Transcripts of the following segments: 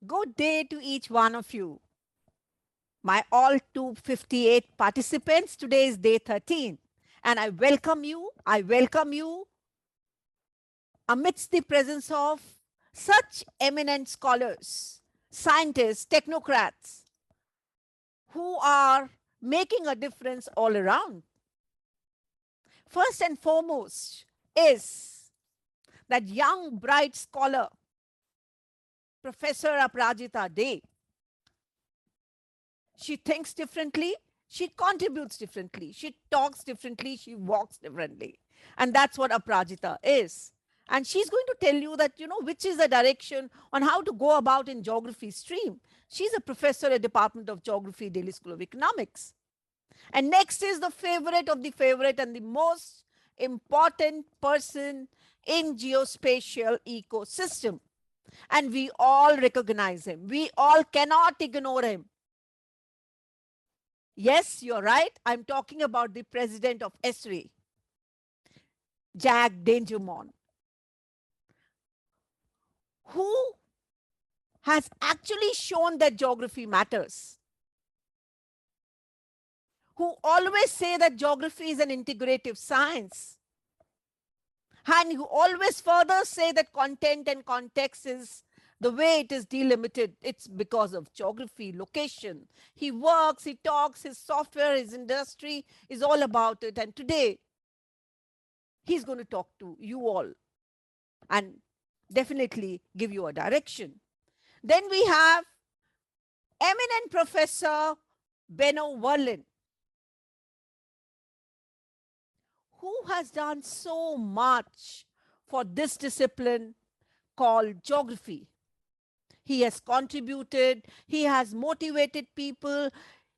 Good day to each one of you. My all 258 participants, today is day 13. And I welcome you amidst the presence of such eminent scholars, scientists, technocrats, who are making a difference all around. First and foremost is that young, bright scholar, Professor Aparajita Day. She thinks differently, she contributes differently, she talks differently, she walks differently. And that's what Aparajita is. And she's going to tell you that, which is the direction on how to go about in geography stream. She's a professor at Department of Geography, Delhi School of Economics. And next is the favorite of the favorite and the most important person in geospatial ecosystem. And we all recognize him. We all cannot ignore him. Yes, you're right. I'm talking about the president of ESRI, Dangermond, who has actually shown that geography matters, who always say that geography is an integrative science, and who always further say that content and context is the way it is delimited. It's because of geography, location. He works, he talks, his software, his industry is all about it. And today, he's going to talk to you all and definitely give you a direction. Then we have eminent Professor Benno Werlen, who has done so much for this discipline called geography. He has contributed, he has motivated people.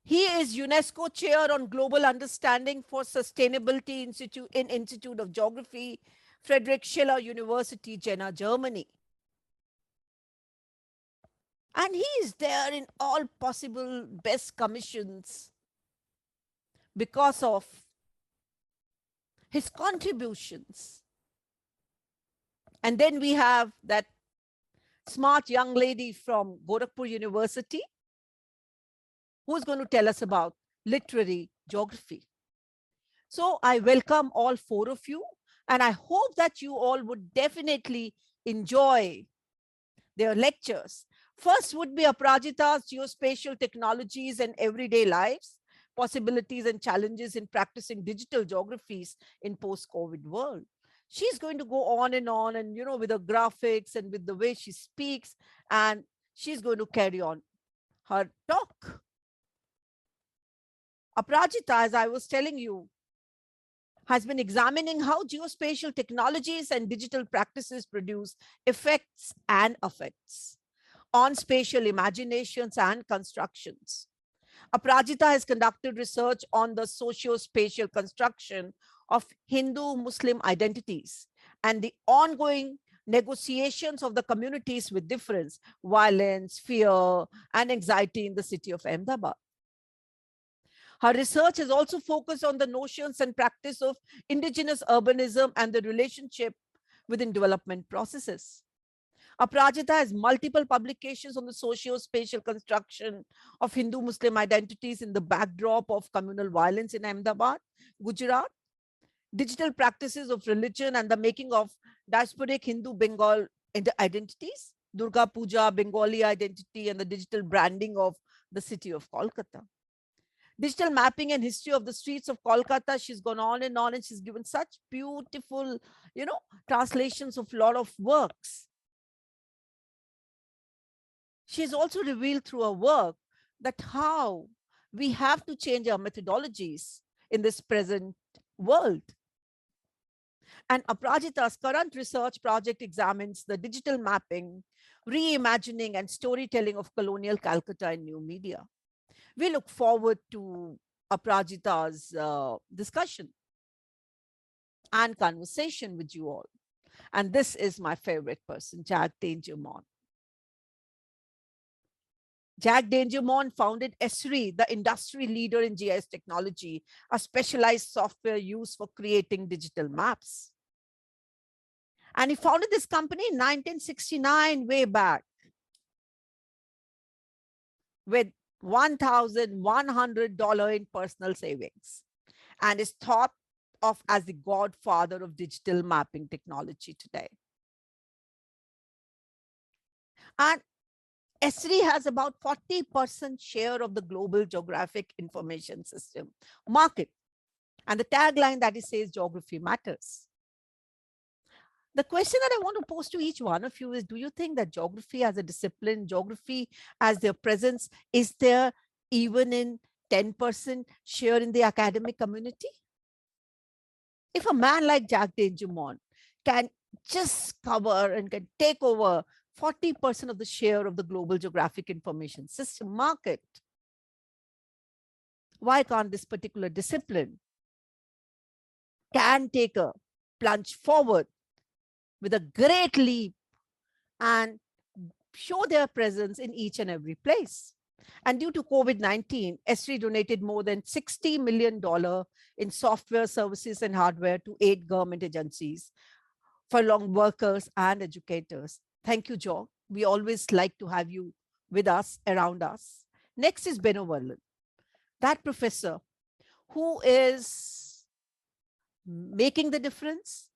He is UNESCO Chair on Global Understanding for Sustainability in Institute of Geography, Friedrich Schiller University, Jena, Germany. And he is there in all possible best commissions because of his contributions. And then we have that smart young lady from Gorakhpur University who's going to tell us about literary geography. So I welcome all four of you, and I hope that you all would definitely enjoy their lectures. First would be Aparajita's geospatial technologies and everyday lives, possibilities and challenges in practicing digital geographies in post-COVID world. She's going to go on and, with the graphics and with the way she speaks, and she's going to carry on her talk. Aparajita, as I was telling you, has been examining how geospatial technologies and digital practices produce effects and affects on spatial imaginations and constructions. Aparajita has conducted research on the socio-spatial construction of Hindu-Muslim identities and the ongoing negotiations of the communities with difference, violence, fear, and anxiety in the city of Ahmedabad. Her research has also focused on the notions and practice of indigenous urbanism and the relationship within development processes. Aparajita has multiple publications on the socio-spatial construction of Hindu-Muslim identities in the backdrop of communal violence in Ahmedabad, Gujarat, digital practices of religion and the making of diasporic Hindu Bengal identities, Durga Puja, Bengali identity, and the digital branding of the city of Kolkata. Digital mapping and history of the streets of Kolkata. She's gone on, and she's given such beautiful, translations of a lot of works. She's also revealed through her work that how we have to change our methodologies in this present world. And Aparajita's current research project examines the digital mapping, reimagining, and storytelling of colonial Calcutta in new media. We look forward to Aparajita's discussion and conversation with you all. And this is my favorite person, Dangermond. Dangermond founded ESRI, the industry leader in GIS technology, a specialized software used for creating digital maps. And he founded this company in 1969, way back. with $1,100 in personal savings and is thought of as the godfather of digital mapping technology today. And Esri has about 40% share of the global geographic information system market. And the tagline that it says geography matters. The question that I want to pose to each one of you is, do you think that geography as a discipline, geography as their presence, is there even in 10% share in the academic community? If a man like Jack Dangermond can just cover and can take over 40% of the share of the global geographic information system market, why can't this particular discipline can take a plunge forward with a great leap and show their presence in each and every place? And due to COVID-19, Esri donated more than $60 million in software services and hardware to 8 government agencies for long workers and educators. Thank you, Joe. We always like to have you with us, around us. Next is Benno Werlen, that professor who is making the difference,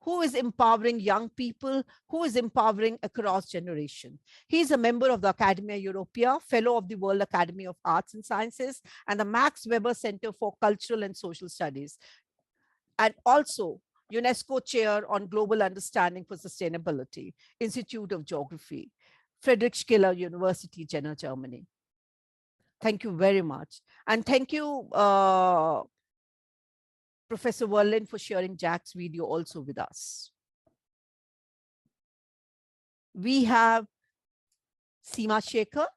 who is empowering young people, who is empowering across generation. He is a member of the Academia Europaea, fellow of the World Academy of Arts and Sciences, and the Max Weber Center for Cultural and Social Studies, and also UNESCO Chair on Global Understanding for Sustainability, Institute of Geography, Friedrich Schiller University, Jena, Germany. Thank you very much. And thank you, Professor Werlen, for sharing Jack's video also with us. We have Seema Shekhar.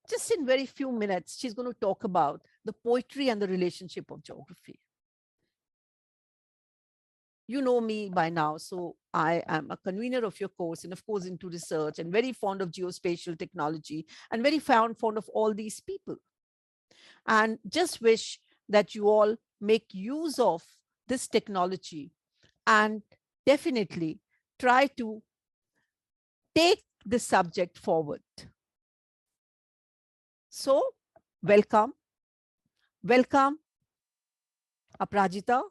Just in very few minutes, she's going to talk about the poetry and the relationship of geography. You know me by now, so I am a convener of your course and of course into research and very fond of geospatial technology and very fond of all these people. And just wish that you all make use of this technology and definitely try to take the subject forward. So, welcome. Welcome, Aparajita,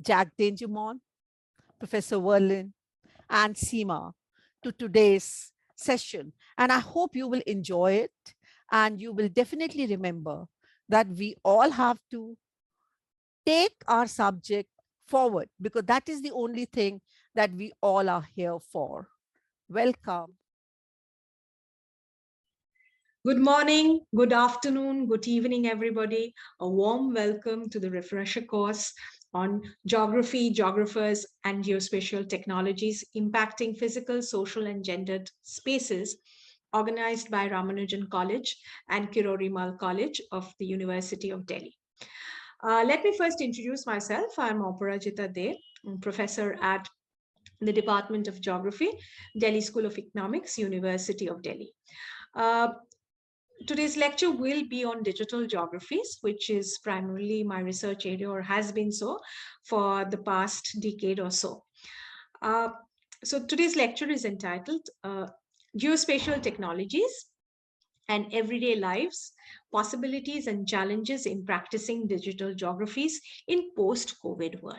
Jack Dangermond, Professor Werlen, and Seema to today's session. And I hope you will enjoy it and you will definitely remember that we all have to take our subject forward because that is the only thing that we all are here for. Welcome. Good morning, good afternoon, good evening, everybody. A warm welcome to the refresher course on geography, geographers, and geospatial technologies impacting physical, social, and gendered spaces, organized by Ramanujan College and Kirorimal College of the University of Delhi. Let me first introduce myself. I'm Aparajita De, professor at the Department of Geography, Delhi School of Economics, University of Delhi. Today's lecture will be on digital geographies, which is primarily my research area or has been so for the past decade or so. So today's lecture is entitled Geospatial Technologies and Everyday Lives, Possibilities and Challenges in Practicing Digital Geographies in Post-COVID World.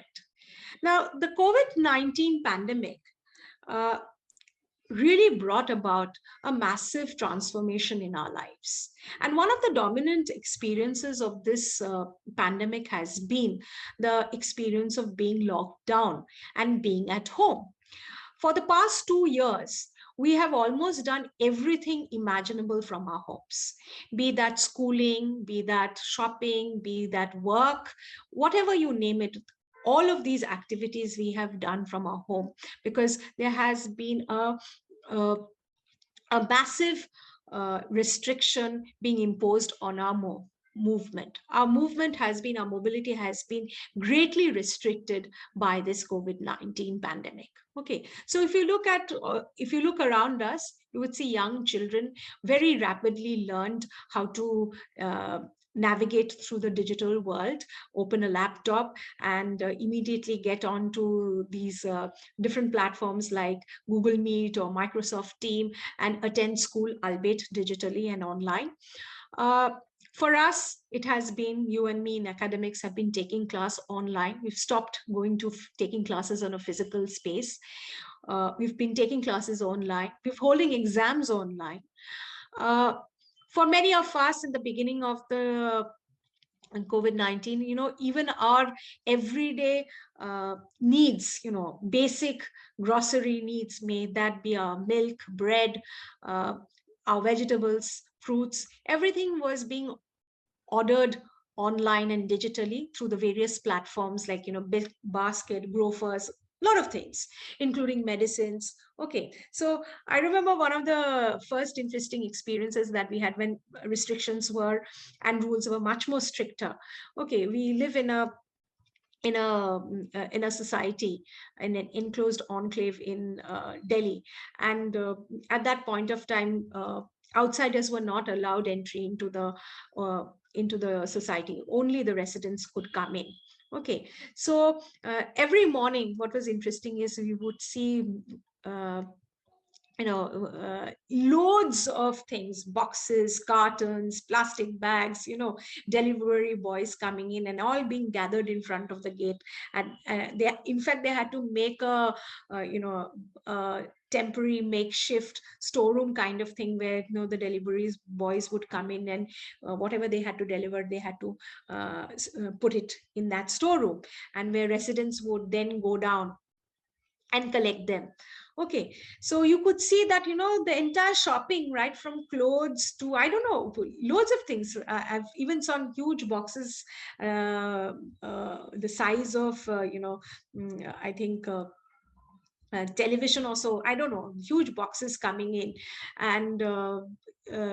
Now, the COVID-19 pandemic really brought about a massive transformation in our lives. And one of the dominant experiences of this pandemic has been the experience of being locked down and being at home. For the past 2 years, we have almost done everything imaginable from our homes, be that schooling, be that shopping, be that work, whatever you name it. All of these activities we have done from our home because there has been a massive restriction being imposed on our movement. Our mobility has been greatly restricted by this COVID-19 pandemic. Okay, so if you look around us, you would see young children very rapidly learned how to navigate through the digital world, open a laptop, and immediately get onto these different platforms like Google Meet or Microsoft Team and attend school, albeit digitally and online. Uh, for us, it has been, you and me in academics have been taking class online. We've stopped going to taking classes on a physical space. We've been taking classes online. We're holding exams online. Uh, for many of us in the beginning of the COVID-19, even our everyday needs, basic grocery needs, may that be our milk, bread, uh, our vegetables, fruits, everything was being ordered online and digitally through the various platforms like Bill Basket, Grofers, a lot of things, including medicines. Okay, so I remember one of the first interesting experiences that we had when restrictions were and rules were much more stricter. Okay, we live in a society, in an enclosed enclave in Delhi, and at that point of time, outsiders were not allowed entry uh, into the society. Only the residents could come in. Okay, so every morning, what was interesting is we would see. Uh, loads of things, boxes, cartons, plastic bags, delivery boys coming in and all being gathered in front of the gate. And they, in fact, they had to make a temporary makeshift storeroom kind of thing where the deliveries boys would come in, and whatever they had to deliver, they had to put it in that storeroom, and where residents would then go down and collect them. Okay, so you could see that the entire shopping, right from clothes to, I don't know, loads of things. I've even saw huge boxes, the size of I think television also, I don't know, huge boxes coming in and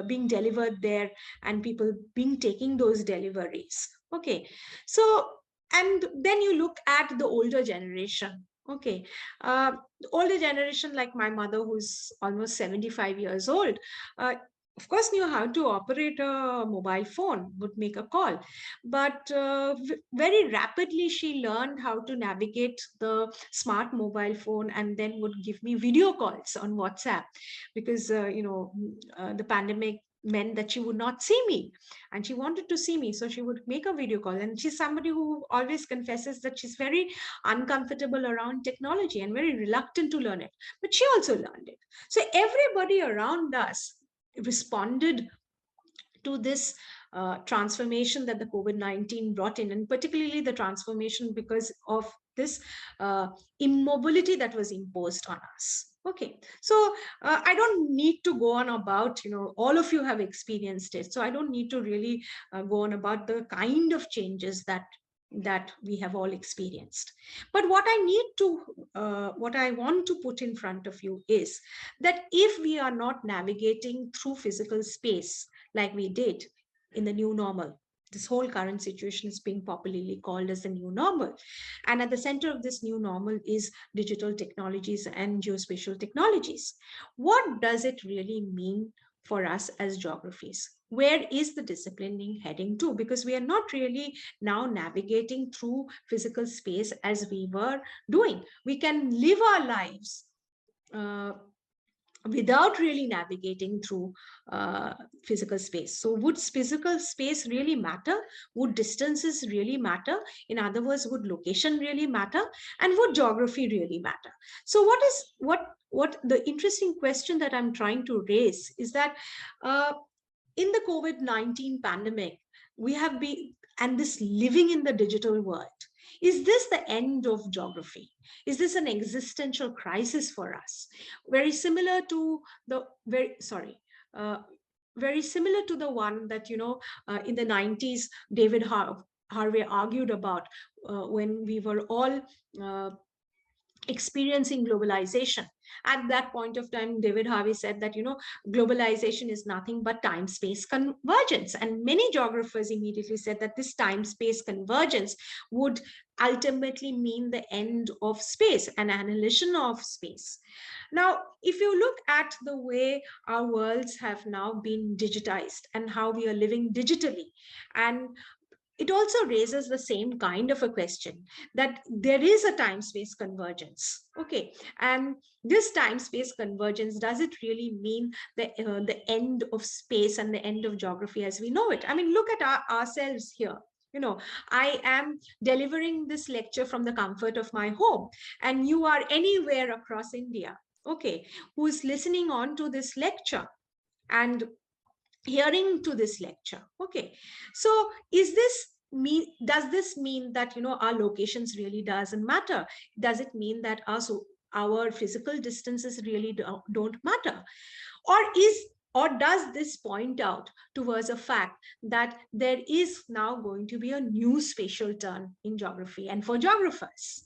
being delivered there, and people being taking those deliveries. Okay, so, and then you look at the older generation. Okay, the older generation like my mother, who's almost 75 years old, of course knew how to operate a mobile phone, would make a call, but very rapidly she learned how to navigate the smart mobile phone, and then would give me video calls on WhatsApp, because the pandemic meant that she would not see me, and she wanted to see me, so she would make a video call. And she's somebody who always confesses that she's very uncomfortable around technology and very reluctant to learn it, but she also learned it. So everybody around us responded to this transformation that the COVID-19 brought in, and particularly the transformation because of this immobility that was imposed on us. Okay, so I don't need to go on about, all of you have experienced it, so I don't need to really go on about the kind of changes that we have all experienced. But what I want to put in front of you is that if we are not navigating through physical space like we did in the new normal, this whole current situation is being popularly called as the new normal. And at the center of this new normal is digital technologies and geospatial technologies. What does it really mean for us as geographies? Where is the disciplining heading to? Because we are not really now navigating through physical space as we were doing. We can live our lives without really navigating through physical space. So would physical space really matter? Would distances really matter? In other words, would location really matter? And would geography really matter? So what the interesting question that I'm trying to raise is that in the COVID-19 pandemic, we have been, and this living in the digital world, is this the end of geography? Is this an existential crisis for us? Very similar to the very similar to the one that in the 90s David Harvey argued about when we were all experiencing globalization. At that point of time, David Harvey said that, globalization is nothing but time-space convergence. And many geographers immediately said that this time-space convergence would ultimately mean the end of space, an annihilation of space. Now, if you look at the way our worlds have now been digitized and how we are living digitally, and it also raises the same kind of a question, that there is a time space convergence. Okay, and this time space convergence, does it really mean the end of space and the end of geography as we know it? I mean, look at ourselves here. I am delivering this lecture from the comfort of my home, and you are anywhere across India, okay, who is listening on to this lecture and hearing to this lecture. Okay, so does this mean that our locations really doesn't matter? Does it mean that our physical distances really don't matter? Or does this point out towards a fact that there is now going to be a new spatial turn in geography and for geographers?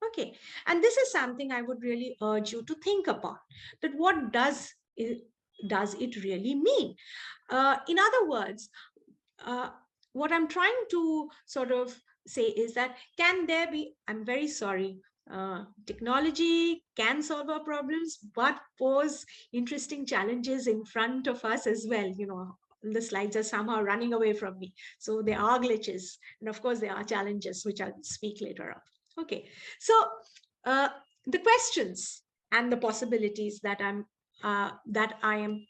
Okay, and this is something I would really urge you to think upon, that what does it really mean? In other words, what I'm trying to sort of say is that, can there be, I'm very sorry, technology can solve our problems, but pose interesting challenges in front of us as well. The slides are somehow running away from me. So there are glitches. And of course, there are challenges, which I'll speak later on. Okay, so the questions and the possibilities that I am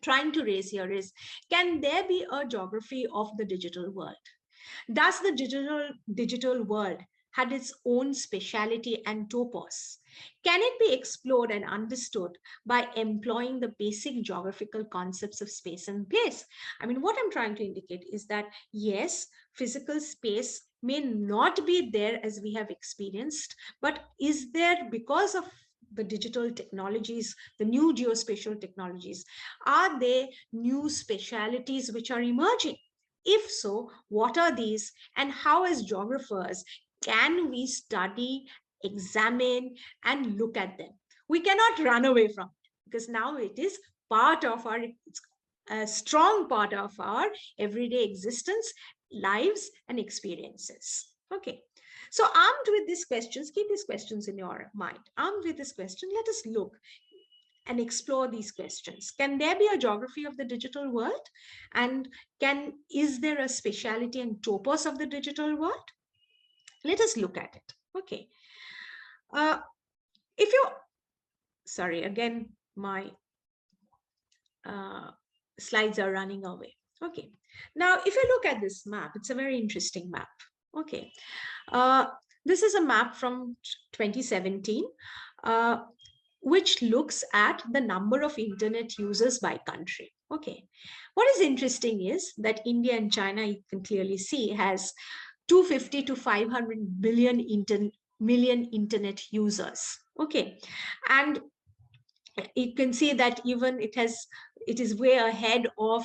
trying to raise here is, can there be a geography of the digital world? Does the digital world had its own speciality and topos? Can it be explored and understood by employing the basic geographical concepts of space and place? I mean, what I'm trying to indicate is that, yes, physical space may not be there as we have experienced, but is there because of the digital technologies, the new geospatial technologies? Are there new specialities which are emerging? If so, what are these, and how, as geographers, can we study, examine, and look at them? We cannot run away from it, because now it is part of it's a strong part of our everyday existence, lives, and experiences. Okay. So armed with these questions, keep these questions in your mind. Armed with this question, let us look and explore these questions. Can there be a geography of the digital world? And is there a speciality and topos of the digital world? Let us look at it. Okay. If you, sorry, again, my slides are running away. Okay. Now, if you look at this map, it's a very interesting map. Okay. This is a map from 2017, which looks at the number of internet users by country. Okay. What is interesting is that India and China, you can clearly see, has 250 to 500 million internet users. Okay. And you can see that even it is way ahead of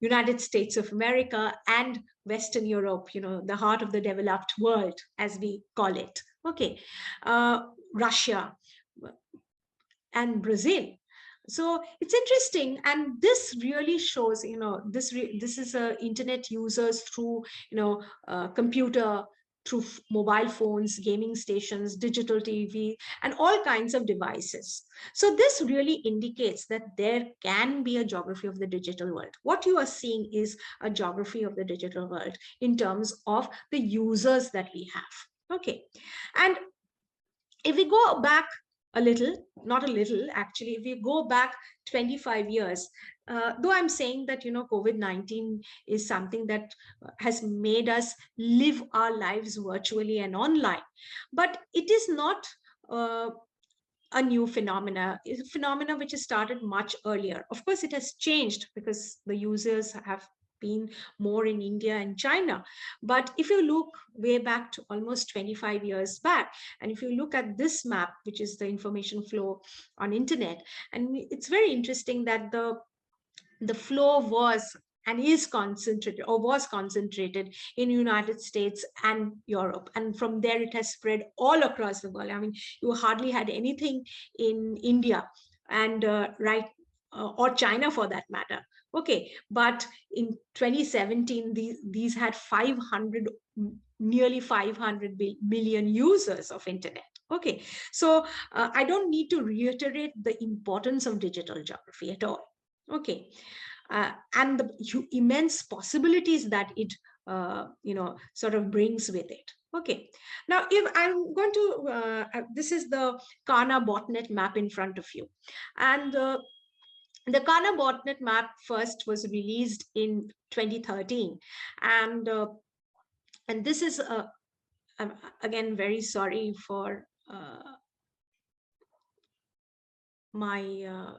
United States of America and Western Europe, the heart of the developed world, as we call it. Okay. Russia and Brazil. So it's interesting, and this really shows, this is internet users through, computer, through mobile phones, gaming stations, digital TV, and all kinds of devices. So this really indicates that there can be a geography of the digital world. What you are seeing is a geography of the digital world in terms of the users that we have. Okay, and if we go back a little, not a little, actually, if we go back 25 years, though I'm saying that, COVID-19 is something that has made us live our lives virtually and online, but it is not a new phenomena. It's a phenomena which has started much earlier. Of course, it has changed because the users have been more in India and China. But if you look way back to almost 25 years back, and if you look at this map, which is the information flow on internet, and it's very interesting that the flow was and is concentrated or was concentrated in United States and Europe. And from there, it has spread all across the world. I mean, you hardly had anything in India and or China for that matter. Okay, but in 2017, these had 500, nearly 500 million users of internet. Okay, so I don't need to reiterate the importance of digital geography at all. Okay, and the immense possibilities that it sort of brings with it. Okay, now if I'm going to this is the Kana botnet map in front of you, and the Kana botnet map first was released in 2013, and this is I'm again very sorry for my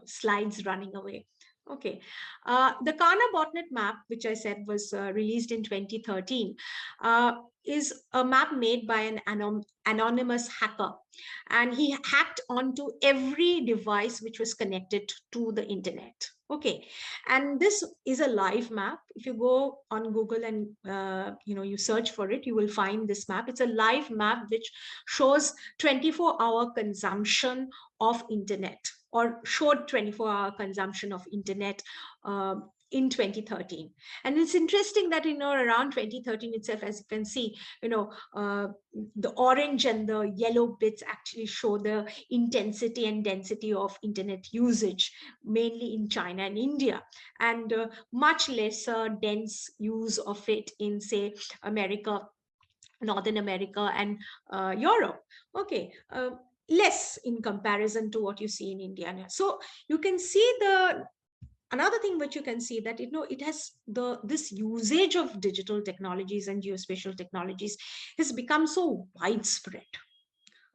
slides running away. Okay, the Kana botnet map, which I said was released in 2013, is a map made by an anonymous hacker, and he hacked onto every device which was connected to the internet. Okay, and this is a live map. If you go on Google and you search for it, you will find this map. It's a live map which shows 24-hour consumption of internet, or showed 24-hour consumption of internet in 2013. And it's interesting that around 2013 itself, as you can see, the orange and the yellow bits actually show the intensity and density of internet usage, mainly in China and India, and much lesser dense use of it in, say, America, Northern America, and Europe. Okay, less in comparison to what you see in India. So you can see another thing which you can see, that it has this usage of digital technologies and geospatial technologies has become so widespread.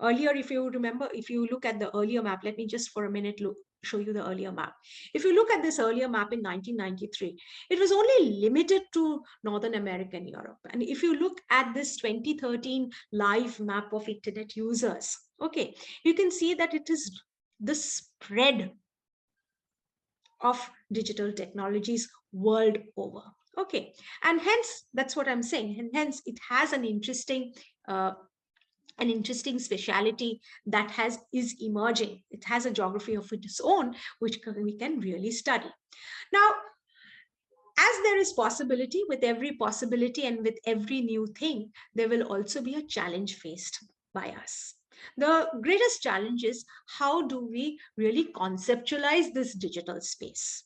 Earlier, if you remember, if you look at the earlier map, let me just for a minute show you the earlier map. If you look at this earlier map in 1993, it was only limited to Northern America and Europe. And if you look at this 2013 live map of internet users, okay, you can see that it is the spread of digital technologies world over. Okay, and hence that's what I'm saying, and hence it has an interesting speciality that is emerging. It has a geography of its own, which we can really study. Now, as there is possibility, with every possibility and with every new thing, there will also be a challenge faced by us. The greatest challenge is, how do we really conceptualize this digital space?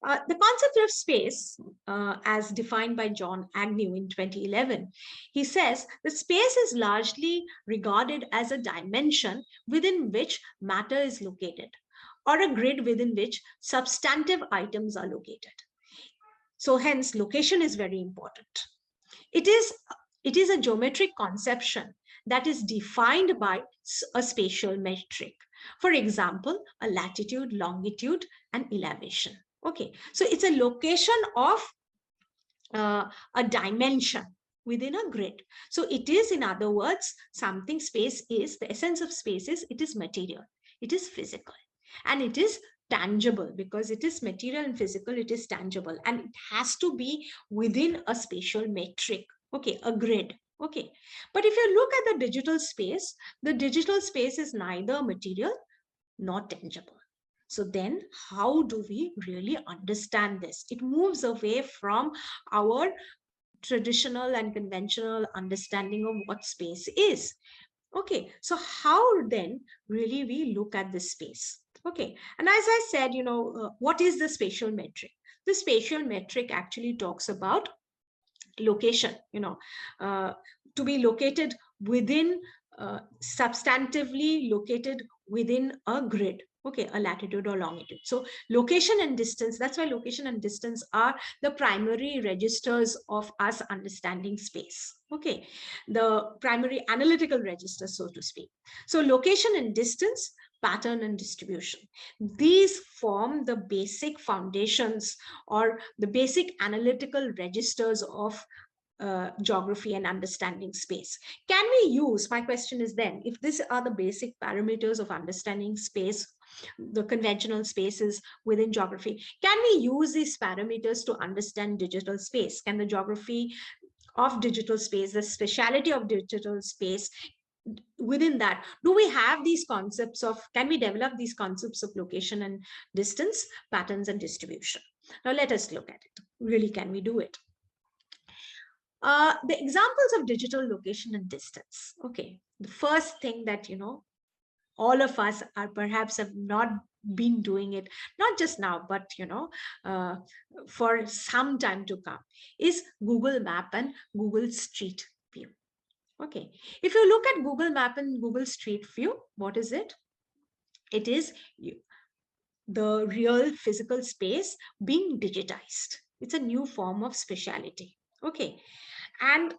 The concept of space, as defined by John Agnew in 2011, he says that space is largely regarded as a dimension within which matter is located, or a grid within which substantive items are located. So hence, location is very important. It is a geometric conception that is defined by a spatial metric. For example, a latitude, longitude, and elevation. Okay, so it's a location of a dimension within a grid. So it is, in other words, something. Space is, the essence of space is, it is material, it is physical, and it is tangible. Because it is material and physical, it is tangible, and it has to be within a spatial metric. Okay, a grid. Okay, but if you look at the digital space is neither material nor tangible. So then how do we really understand this? It moves away from our traditional and conventional understanding of what space is. Okay, so how then really we look at this space? Okay, and as I said, what is the spatial metric? The spatial metric actually talks about location, to be located within, substantively located within a grid. Okay, a latitude or longitude. So location and distance, that's why location and distance are the primary registers of us understanding space. Okay, the primary analytical registers, so to speak. So location and distance, pattern and distribution, these form the basic foundations or the basic analytical registers of geography and understanding space. Can we use, my question is then, if these are the basic parameters of understanding space the conventional spaces within geography. Can we use these parameters to understand digital space? Can the geography of digital space, the speciality of digital space, within that, do we have these concepts of, can we develop these concepts of location and distance, patterns and distribution? Now let us look at it. Really, can we do it? The examples of digital location and distance. Okay, the first thing that, all of us are perhaps have not been doing it, not just now, but for some time to come, is Google Map and Google Street View. Okay, if you look at Google Map and Google Street View, what is it? It is the real physical space being digitized. It's a new form of speciality. Okay, and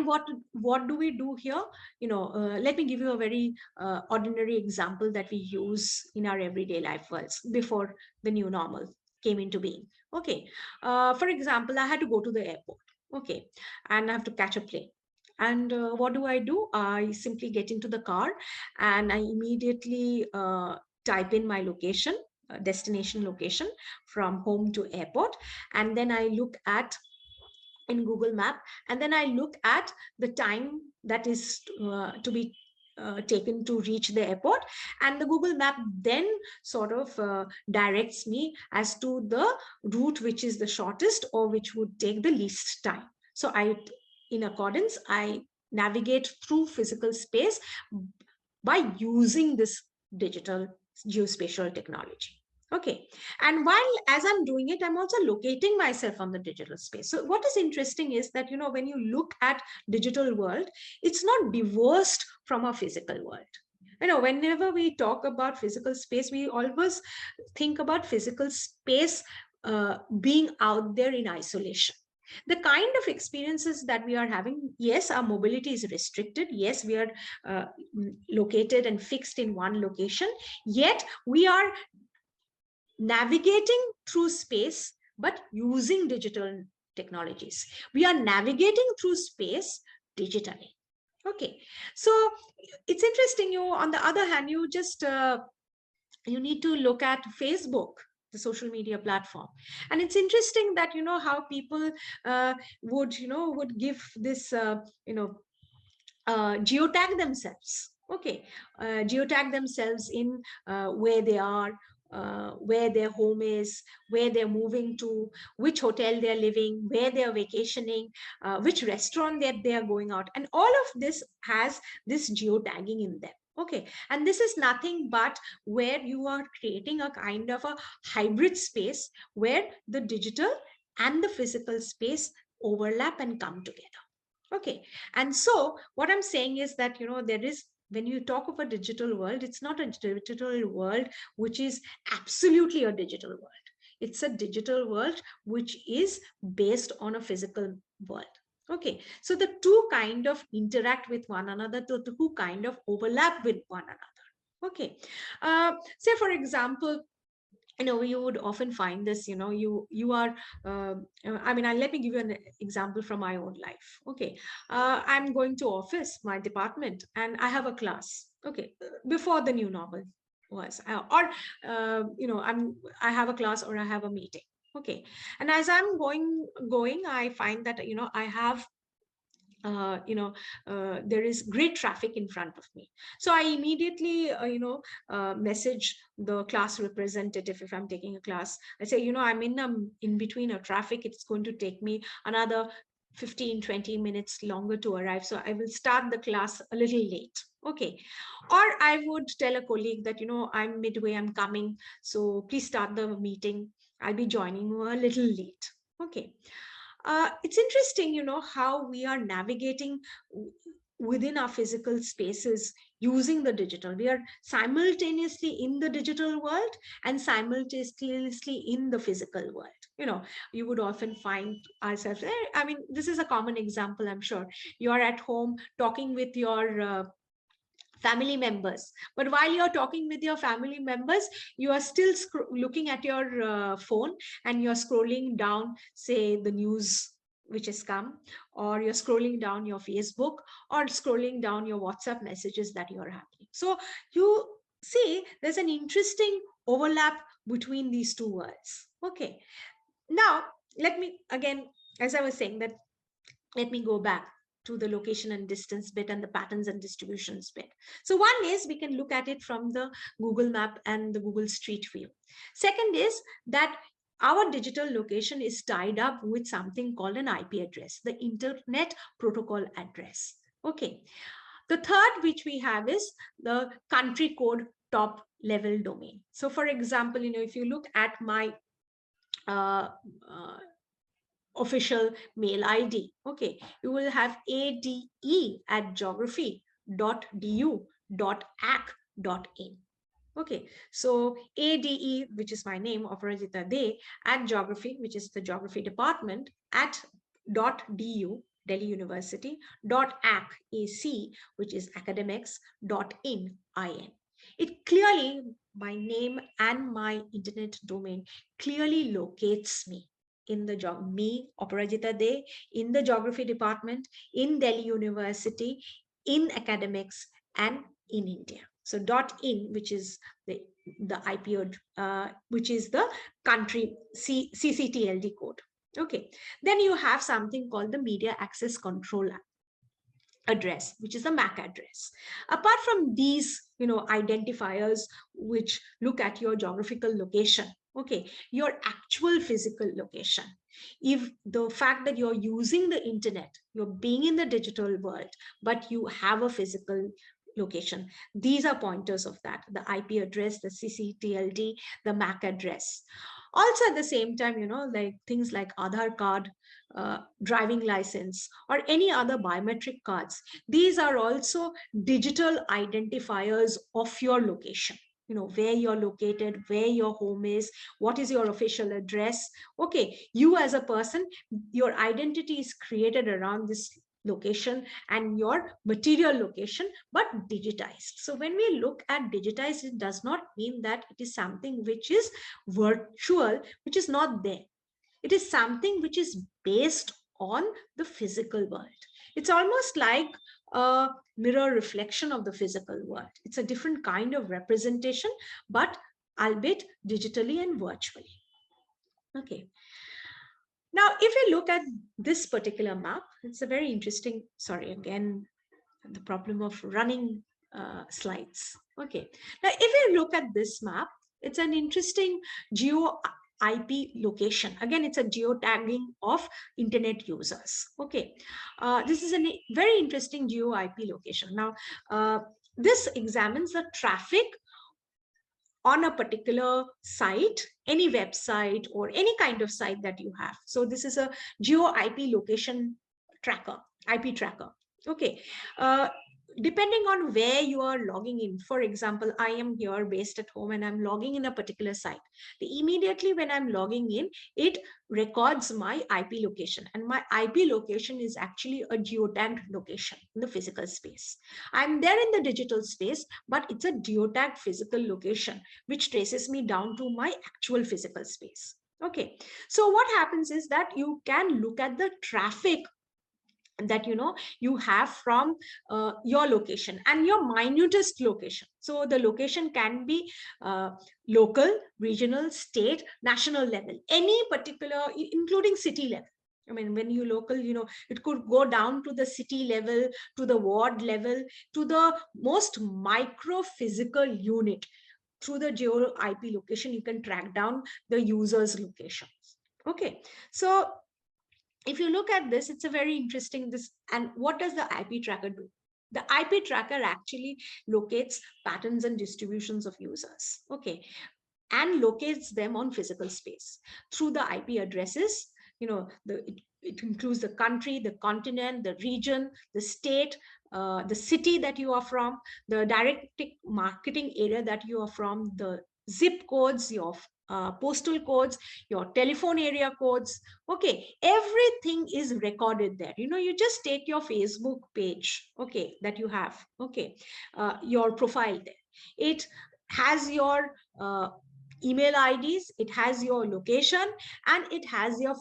what do we do here? Let me give you a very ordinary example that we use in our everyday life worlds before the new normal came into being. Okay, for example, I had to go to the airport. Okay, and I have to catch a plane. And what do? I simply get into the car and I immediately type in my location, destination location from home to airport, and then I look at in Google Map, and then I look at the time that is to be taken to reach the airport, and the Google Map then sort of directs me as to the route which is the shortest or which would take the least time. So in accordance, I navigate through physical space by using this digital geospatial technology. Okay, and while as I'm doing it, I'm also locating myself on the digital space. So what is interesting is that, when you look at digital world, it's not divorced from a physical world. Whenever we talk about physical space, we always think about physical space being out there in isolation. The kind of experiences that we are having, yes, our mobility is restricted, yes, we are located and fixed in one location, yet we are navigating through space, but using digital technologies. We are navigating through space digitally. Okay, so it's interesting. On the other hand, you just you need to look at Facebook, the social media platform, and it's interesting that how people would give this geotag themselves. Okay, geotag themselves in where they are, where their home is, where they're moving to, which hotel they're living, where they're vacationing, which restaurant that they are going out. And all of this has this geotagging in them. Okay, and this is nothing but where you are creating a kind of a hybrid space where the digital and the physical space overlap and come together. Okay, and so what I'm saying is that, there is, when you talk of a digital world, it's not a digital world which is absolutely a digital world. It's a digital world which is based on a physical world. Okay, so the two kind of interact with one another, the two kind of overlap with one another. Okay, say for example, you would often find this, you are let me give you an example from my own life. Okay, I'm going to office, my department, and I have a class. Okay, before the new normal was, I have a class or I have a meeting. Okay, and as I'm going, I find that, I have there is great traffic in front of me. So I immediately, message the class representative. If I'm taking a class, I say, I'm in between a traffic. It's going to take me another 15-20 minutes longer to arrive. So I will start the class a little late. Okay. Or I would tell a colleague that, I'm midway, I'm coming. So please start the meeting. I'll be joining you a little late. Okay. It's interesting, how we are navigating within our physical spaces using the digital. We are simultaneously in the digital world and simultaneously in the physical world. You would often find ourselves, this is a common example, I'm sure. You are at home talking with your family members, but while you're talking with your family members, you are still looking at your phone, and you're scrolling down, say, the news which has come, or you're scrolling down your Facebook, or scrolling down your WhatsApp messages that you're happening. So you see, there's an interesting overlap between these two words. Okay. Now, let me again, as I was saying, that let me go back to the location and distance bit and the patterns and distributions bit. So one is we can look at it from the Google map and the Google Street View. Second is that our digital location is tied up with something called an IP address, the Internet Protocol address. Okay. The third which we have is the country code top level domain. So for example, if you look at my uh, uh, official mail ID. Okay, you will have ade@geography.du.ac.in. Okay, so ADE, which is my name, Aparajita De, at geography, which is the geography department, at .du, Delhi University, .ac, which is academics, .in, IN. It clearly, my name and my internet domain clearly locates me in the job, me, Aparajita De, in the geography department, in Delhi University, in academics, and in India. So .in, which is the IP, which is the country CCTLD code. Okay. Then you have something called the Media Access Control address, which is the MAC address. Apart from these, identifiers which look at your geographical location, okay, your actual physical location, if the fact that you're using the internet, you're being in the digital world, but you have a physical location, these are pointers of that: the IP address, the CCTLD, the MAC address. Also at the same time, like things like Aadhaar card, driving license, or any other biometric cards, these are also digital identifiers of your location. Where you're located, where your home is, what is your official address. Okay, you as a person, your identity is created around this location and your material location, but digitized. So when we look at digitized, it does not mean that it is something which is virtual, which is not there. It is something which is based on the physical world. It's almost like a mirror reflection of the physical world. It's a different kind of representation, but albeit digitally and virtually. Okay. Now, if you look at this particular map, it's a very interesting, sorry, again, the problem of running slides. Okay. Now, if you look at this map, it's an interesting geo IP location. Again, it's a geotagging of internet users. Okay. This is a very interesting geo IP location. Now, this examines the traffic on a particular site, any website or any kind of site that you have. So this is a geo IP location tracker, IP tracker. Okay. Depending on where you are logging in, for example, I am here based at home and I'm logging in a particular site. Immediately when I'm logging in, it records my IP location, and my IP location is actually a geotagged location in the physical space. I'm there in the digital space, but it's a geotagged physical location which traces me down to my actual physical space. Okay, so what happens is that you can look at the traffic that you have from your location and your minutest location. So the location can be local, regional, state, national level, any particular, including city level. I mean, when you local, it could go down to the city level, to the ward level, to the most micro physical unit. Through the geo IP location, you can track down the user's locations. Okay, so if you look at this, it's a very interesting this. And what does the IP tracker do? The IP tracker actually locates patterns and distributions of users. Okay, and locates them on physical space through the IP addresses. It includes the country, the continent, the region, the state, the city that you are from, the direct marketing area that you are from, the zip codes, your postal codes, your telephone area codes. Okay, everything is recorded there. You just take your Facebook page, okay, that you have, okay, your profile there. It has your email IDs, it has your location, and it has your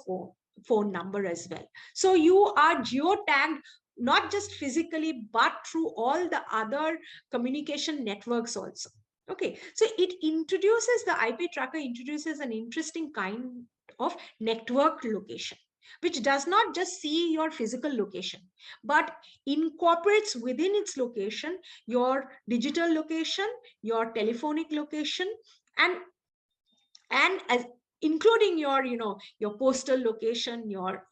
phone number as well. So you are geotagged not just physically, but through all the other communication networks also. Okay, so it introduces, the IP tracker introduces an interesting kind of network location, which does not just see your physical location, but incorporates within its location your digital location, your telephonic location, and as including your, your postal location, your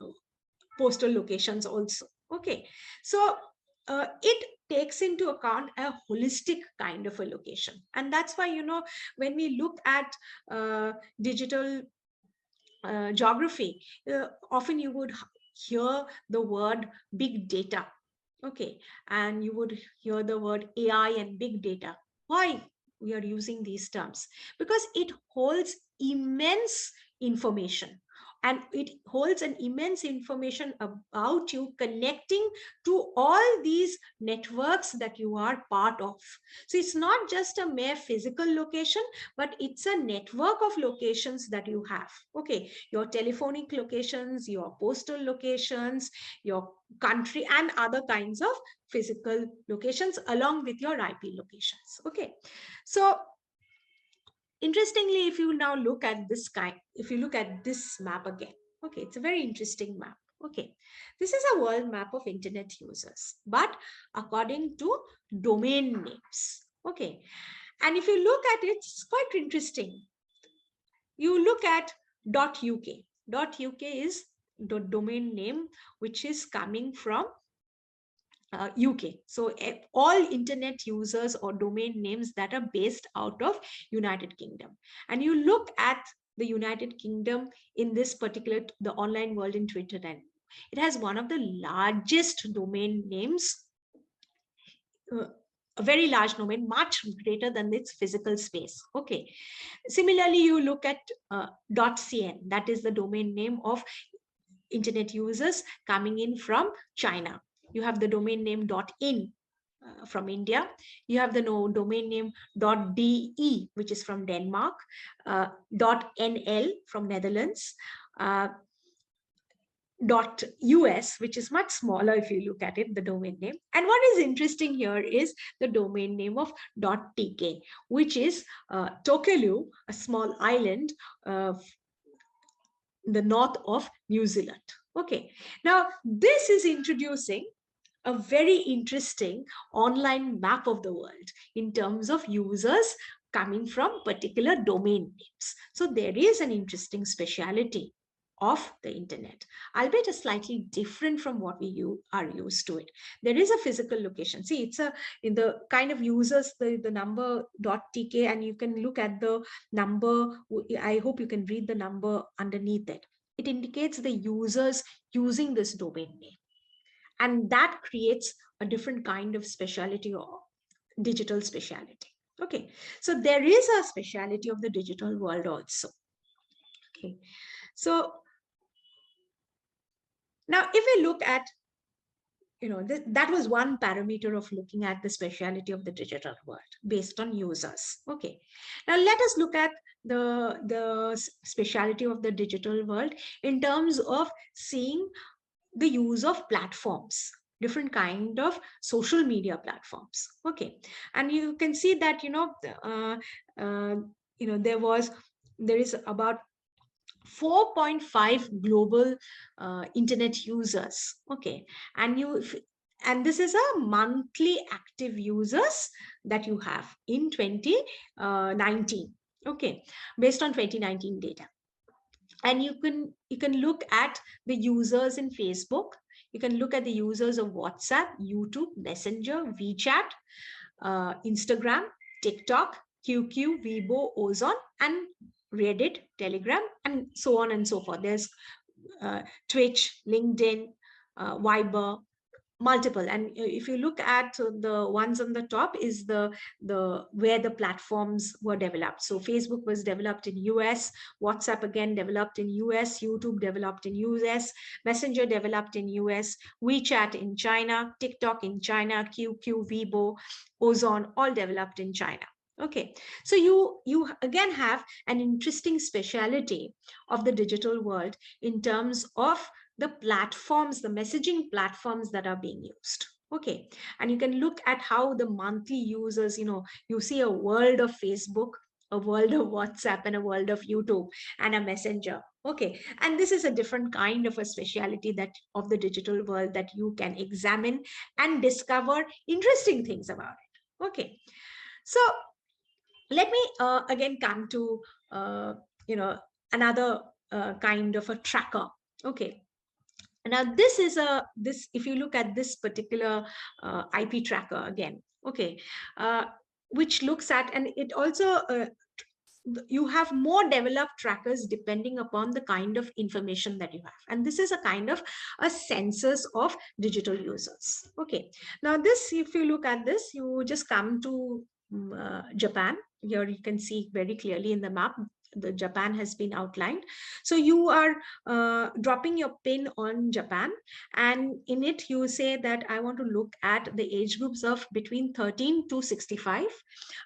postal locations also. Okay, so it takes into account a holistic kind of a location, and that's why, when we look at digital geography, often you would hear the word big data. Okay, and you would hear the word AI and big data. Why we are using these terms? Because it holds immense information, and it holds an immense information about you, connecting to all these networks that you are part of. So it's not just a mere physical location, but it's a network of locations that you have. Okay, your telephonic locations, your postal locations, your country, and other kinds of physical locations along with your IP locations. Okay, so interestingly, if you now look at this if you look at this map again, okay, it's a very interesting map. Okay, this is a world map of internet users, but according to domain names. Okay, and if you look at it, it's quite interesting. You look at .uk. .uk is the domain name which is coming from UK. So all internet users or domain names that are based out of United Kingdom. And you look at the United Kingdom in this particular, the online world in Twitter, and it has one of the largest domain names, a very large domain, much greater than its physical space. Okay. Similarly, you look at .cn, that is the domain name of internet users coming in from China. You have the domain name .in from India. You have the domain name .de, which is from Denmark, .nl from Netherlands, .us, which is much smaller if you look at it, the domain name. And what is interesting here is the domain name of .tk, which is Tokelau, a small island the north of New Zealand. Okay, now this is introducing a very interesting online map of the world in terms of users coming from particular domain names. So there is an interesting speciality of the internet, albeit a slightly different from what we are used to it. There is a physical location. See, it's in the kind of users, the number .tk, and you can look at the number. I hope you can read the number underneath it. It indicates the users using this domain name, and that creates a different kind of speciality or digital speciality. Okay, so there is a speciality of the digital world also. Okay, so now if we look at, that was one parameter of looking at the speciality of the digital world based on users. Okay, now let us look at the speciality of the digital world in terms of seeing the use of platforms, different kind of social media platforms. Okay, and you can see that there is about 4.5 global internet users. Okay, and this is a monthly active users that you have in 2019. Okay, based on 2019 data. And you can look at the users in Facebook. You can look at the users of WhatsApp, YouTube, Messenger, WeChat, Instagram, TikTok, QQ, Weibo, Ozon, and Reddit, Telegram, and so on and so forth. There's Twitch, LinkedIn, Viber, multiple. And if you look at the ones on the top is the where the platforms were developed. So Facebook was developed in US, WhatsApp again developed in US, YouTube developed in US, Messenger developed in US, WeChat in China, TikTok in China, QQ, Weibo, Ozon, all developed in China. Okay, so you again have an interesting speciality of the digital world in terms of the platforms, the messaging platforms that are being used. Okay, and you can look at how the monthly users, you see a world of Facebook, a world of WhatsApp, and a world of YouTube, and a messenger. Okay, and this is a different kind of a speciality that of the digital world that you can examine and discover interesting things about it. Okay, so let me again come to you know another kind of a tracker. Okay, now this if you look at this particular IP tracker again. Okay, uh, which looks at, and it also you have more developed trackers depending upon the kind of information that you have, and this is a kind of a census of digital users. Okay, now this, if you look at this, you just come to Japan. Here you can see very clearly in the map the Japan has been outlined. So you are dropping your pin on Japan, and in it you say that I want to look at the age groups of between 13 to 65.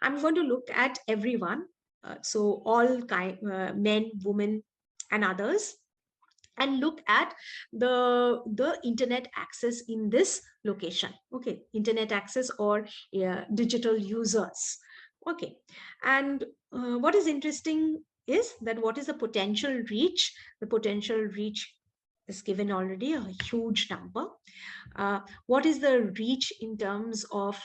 I'm going to look at everyone, so all men, women, and others, and look at the internet access in this location. Okay, internet access or digital users. Okay, and what is interesting is that what is the potential reach? The potential reach is given already, a huge number. What is the reach in terms of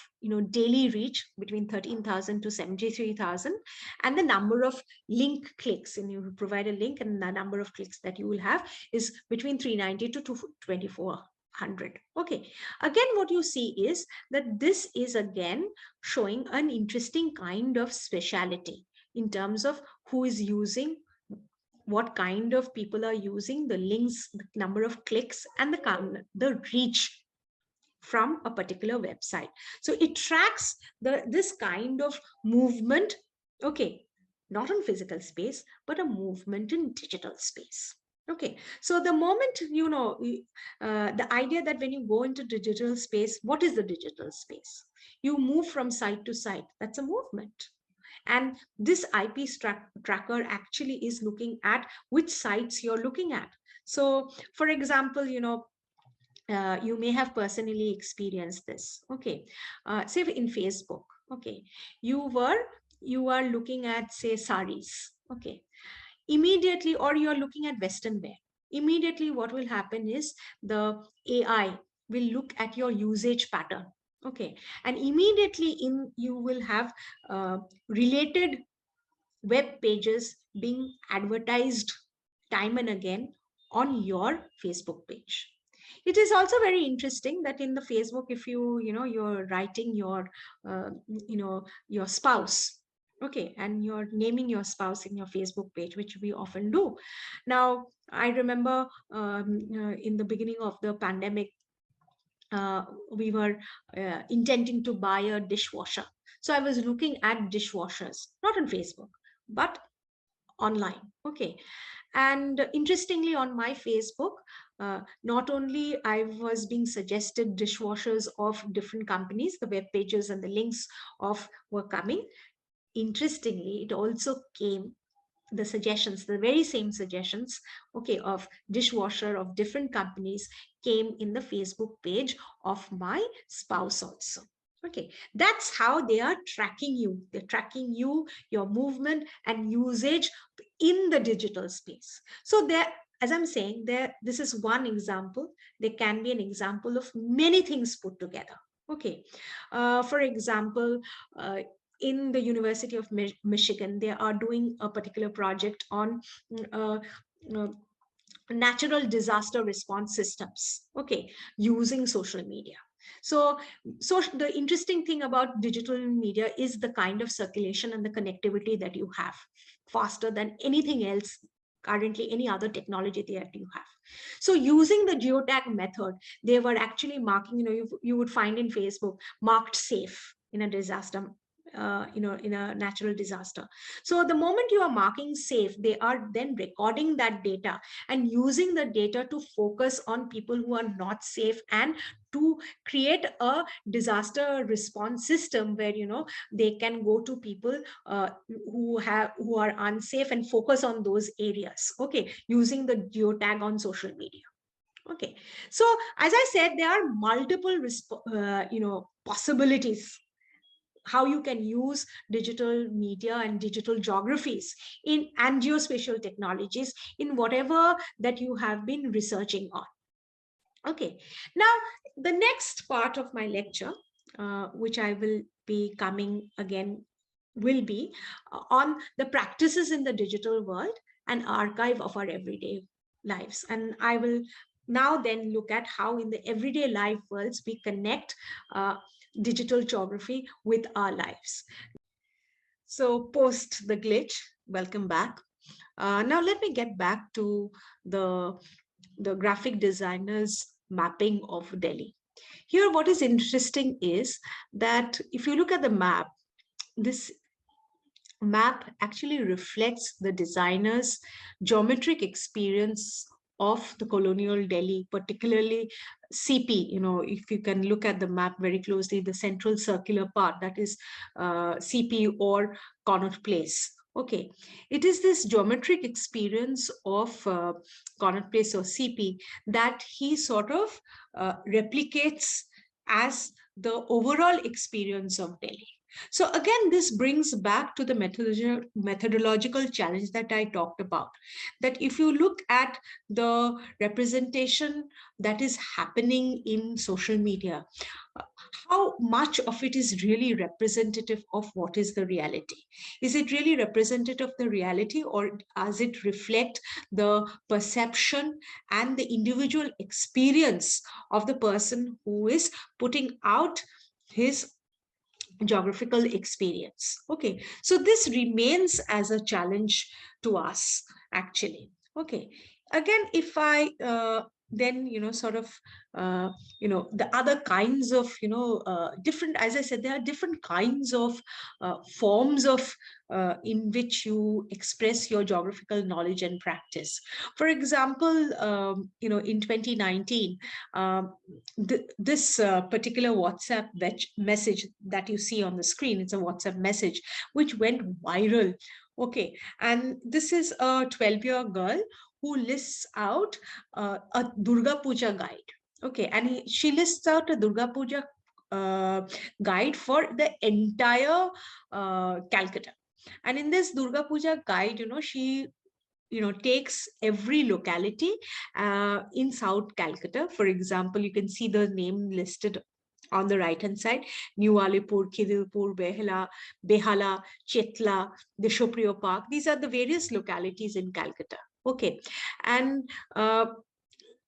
daily reach between 13,000 to 73,000, and the number of link clicks, and you provide a link, and the number of clicks that you will have is between 390 to 2400. Okay, again what you see is that this is again showing an interesting kind of speciality in terms of who is using, what kind of people are using, the links, the number of clicks, and the reach from a particular website. So it tracks this kind of movement. Okay, not in physical space, but a movement in digital space. Okay, so the moment the idea that when you go into digital space, what is the digital space? You move from site to site. That's a movement. And this IP tracker actually is looking at which sites you're looking at. So for example, you may have personally experienced this. Okay, say in Facebook. Okay, you are looking at, say, saris. Okay, immediately, or you are looking at western wear. Immediately what will happen is the AI will look at your usage pattern. Okay, and immediately you will have related web pages being advertised time and again on your Facebook page. It is also very interesting that in the Facebook, if you're writing your your spouse, okay, and you're naming your spouse in your Facebook page, which we often do. Now I remember in the beginning of the pandemic, we were intending to buy a dishwasher. So I was looking at dishwashers, not on Facebook, but online. Okay, and interestingly, on my Facebook, not only I was being suggested dishwashers of different companies, the web pages and the links of were coming. Interestingly, it also came, the suggestions, the very same suggestions, okay, of dishwasher of different companies came in the Facebook page of my spouse also. Okay, that's how they are tracking you. They're tracking you, your movement and usage in the digital space. So there, as I'm saying, this is one example. There can be an example of many things put together. Okay, for example, in the University of Michigan, they are doing a particular project on uh, uh, natural disaster response systems, okay, using social media. So the interesting thing about digital media is the kind of circulation and the connectivity that you have, faster than anything else currently, any other technology that you have. So using the geotag method, they were actually marking, you would find in Facebook, marked safe in a disaster, in a natural disaster. So the moment you are marking safe, they are then recording that data and using the data to focus on people who are not safe, and to create a disaster response system where they can go to people who are unsafe and focus on those areas. Okay, using the geotag on social media. Okay, so as I said, there are multiple possibilities how you can use digital media and digital geographies in and geospatial technologies in whatever that you have been researching on. Okay, now the next part of my lecture, which I will be coming again, will be on the practices in the digital world and archive of our everyday lives. And I will now then look at how in the everyday life worlds we connect digital geography with our lives. So post the glitch, welcome back. Now let me get back to the graphic designer's mapping of Delhi. Here, what is interesting is that if you look at the map, this map actually reflects the designer's geometric experience of the colonial Delhi, particularly CP. You know, if you can look at the map very closely, the central circular part, that is CP or Connaught Place. Okay, it is this geometric experience of Connaught Place or CP that he sort of replicates as the overall experience of Delhi. So again, this brings back to the methodological challenge that I talked about, that if you look at the representation that is happening in social media, how much of it is really representative of what is the reality? Is it really representative of the reality, or does it reflect the perception and the individual experience of the person who is putting out his geographical experience? Okay, so this remains as a challenge to us, actually. Okay, again, if I then sort of the other kinds of different, as I said, there are different kinds of forms of in which you express your geographical knowledge and practice. For example, in 2019, this particular WhatsApp message that you see on the screen, it's a WhatsApp message which went viral. Okay, and this is a 12-year girl who lists out a Durga Puja guide. Okay, and she lists out a Durga Puja guide for the entire Calcutta. And in this Durga Puja guide, she takes every locality in South Calcutta. For example, you can see the name listed on the right hand side: New Alipur, Khidilpur, Behala, Chetla, the Shoprio Park. These are the various localities in Calcutta. Okay, and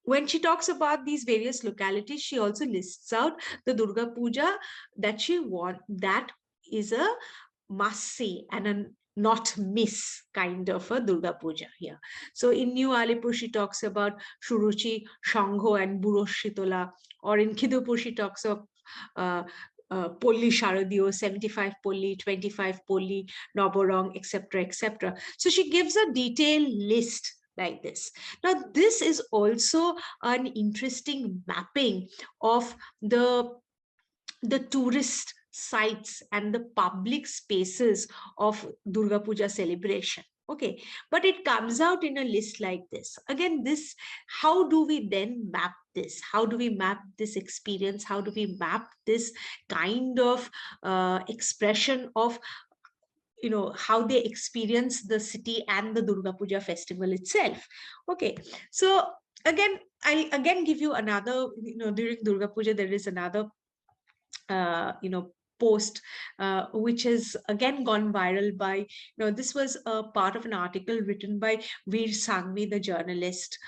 when she talks about these various localities, she also lists out the Durga Puja that she wants. That is a must see and a not miss kind of a Durga Puja here. So in New Alipur, she talks about Shuruchi, Shangho, and Buroshitola. Or in Khidupur, she talks of Polli Sharadiyo, 75 Polli, 25 Polli, Noborong, etc., etc. So she gives a detailed list like this. Now, this is also an interesting mapping of the tourist sites and the public spaces of Durga Puja celebration. Okay, but it comes out in a list like this. Again, this, how do we then map this? How do we map this experience? How do we map this kind of expression of how they experience the city and the Durga Puja festival itself? Okay, so again, I again give you another, during Durga Puja, there is another post which has again gone viral by, this was a part of an article written by Veer Sangvi, the journalist,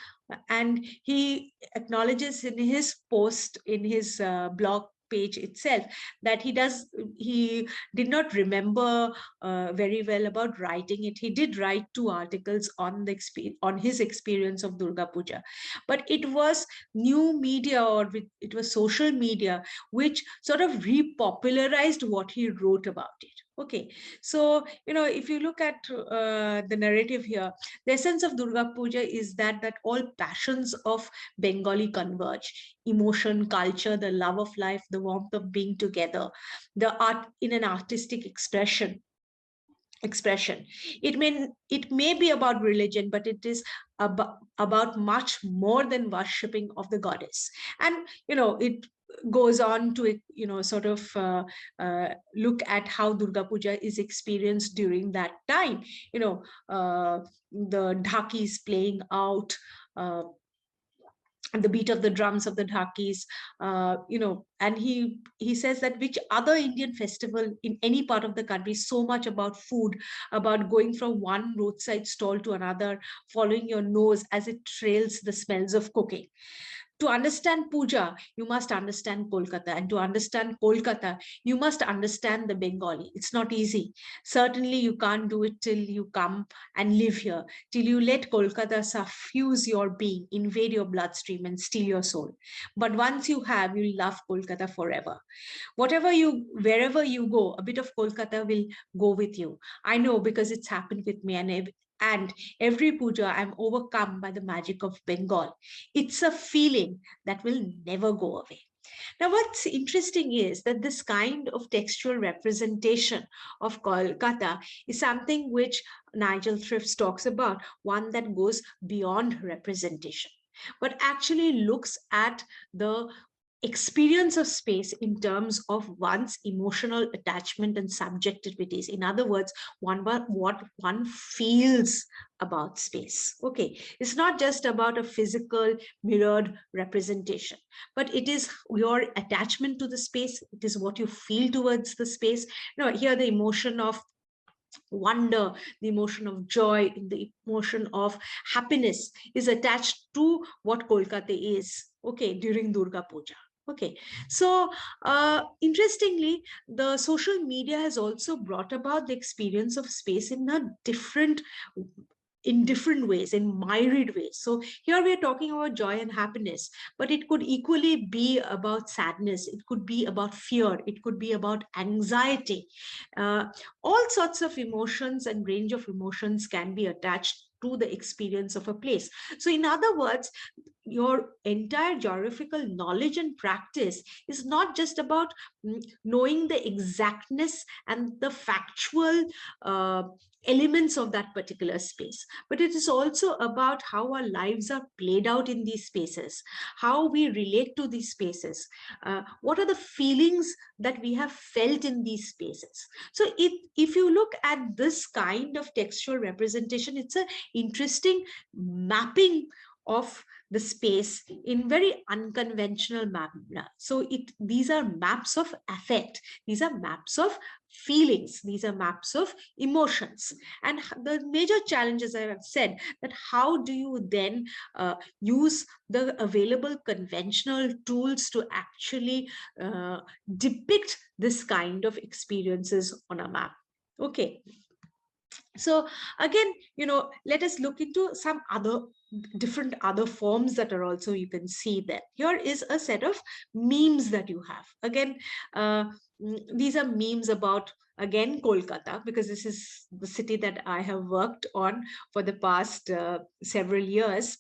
and he acknowledges in his post, in his blog page itself, that he did not remember very well about writing it. He did write 2 articles on his experience of Durga Puja, but it was new media, or it was social media, which sort of repopularized what he wrote about it. Okay, so if you look at the narrative here, the essence of Durga Puja is that all passions of Bengali converge: emotion, culture, the love of life, the warmth of being together, the art in an artistic expression. It may be about religion, but it is about much more than worshipping of the goddess. And it goes on to sort of look at how Durga Puja is experienced during that time. The dhakis playing out, and the beat of the drums of the dhakis, and he says that which other Indian festival in any part of the country is so much about food, about going from one roadside stall to another, following your nose as it trails the smells of cooking. To understand puja, you must understand Kolkata. And to understand Kolkata, you must understand the Bengali. It's not easy. Certainly, you can't do it till you come and live here, till you let Kolkata suffuse your being, invade your bloodstream, and steal your soul. But once you have, you'll love Kolkata forever. Wherever you go, a bit of Kolkata will go with you. I know, because it's happened with me, and every puja, I'm overcome by the magic of Bengal. It's a feeling that will never go away. Now, what's interesting is that this kind of textual representation of Kolkata is something which Nigel Thrifts talks about, one that goes beyond representation, but actually looks at the experience of space in terms of one's emotional attachment and subjectivities. In other words, what one feels about space. Okay, it's not just about a physical mirrored representation, but it is your attachment to the space. It is what you feel towards the space. Here the emotion of wonder, the emotion of joy, the emotion of happiness is attached to what Kolkata is, okay, during Durga Puja. Okay, so interestingly, the social media has also brought about the experience of space in different ways, in myriad ways. So here we are talking about joy and happiness, but it could equally be about sadness. It could be about fear. It could be about anxiety. All sorts of emotions and range of emotions can be attached to the experience of a place. So in other words, your entire geographical knowledge and practice is not just about knowing the exactness and the factual elements of that particular space, but it is also about how our lives are played out in these spaces, how we relate to these spaces, what are the feelings that we have felt in these spaces. So if you look at this kind of textual representation, it's an interesting mapping of the space in very unconventional manner. So these are maps of affect, these are maps of feelings, these are maps of emotions. And the major challenge, as I have said, that how do you then use the available conventional tools to actually depict this kind of experiences on a map. Okay, so again, let us look into some different other forms that are also, you can see there. Here is a set of memes that you have. Again, these are memes about, again, Kolkata, because this is the city that I have worked on for the past several years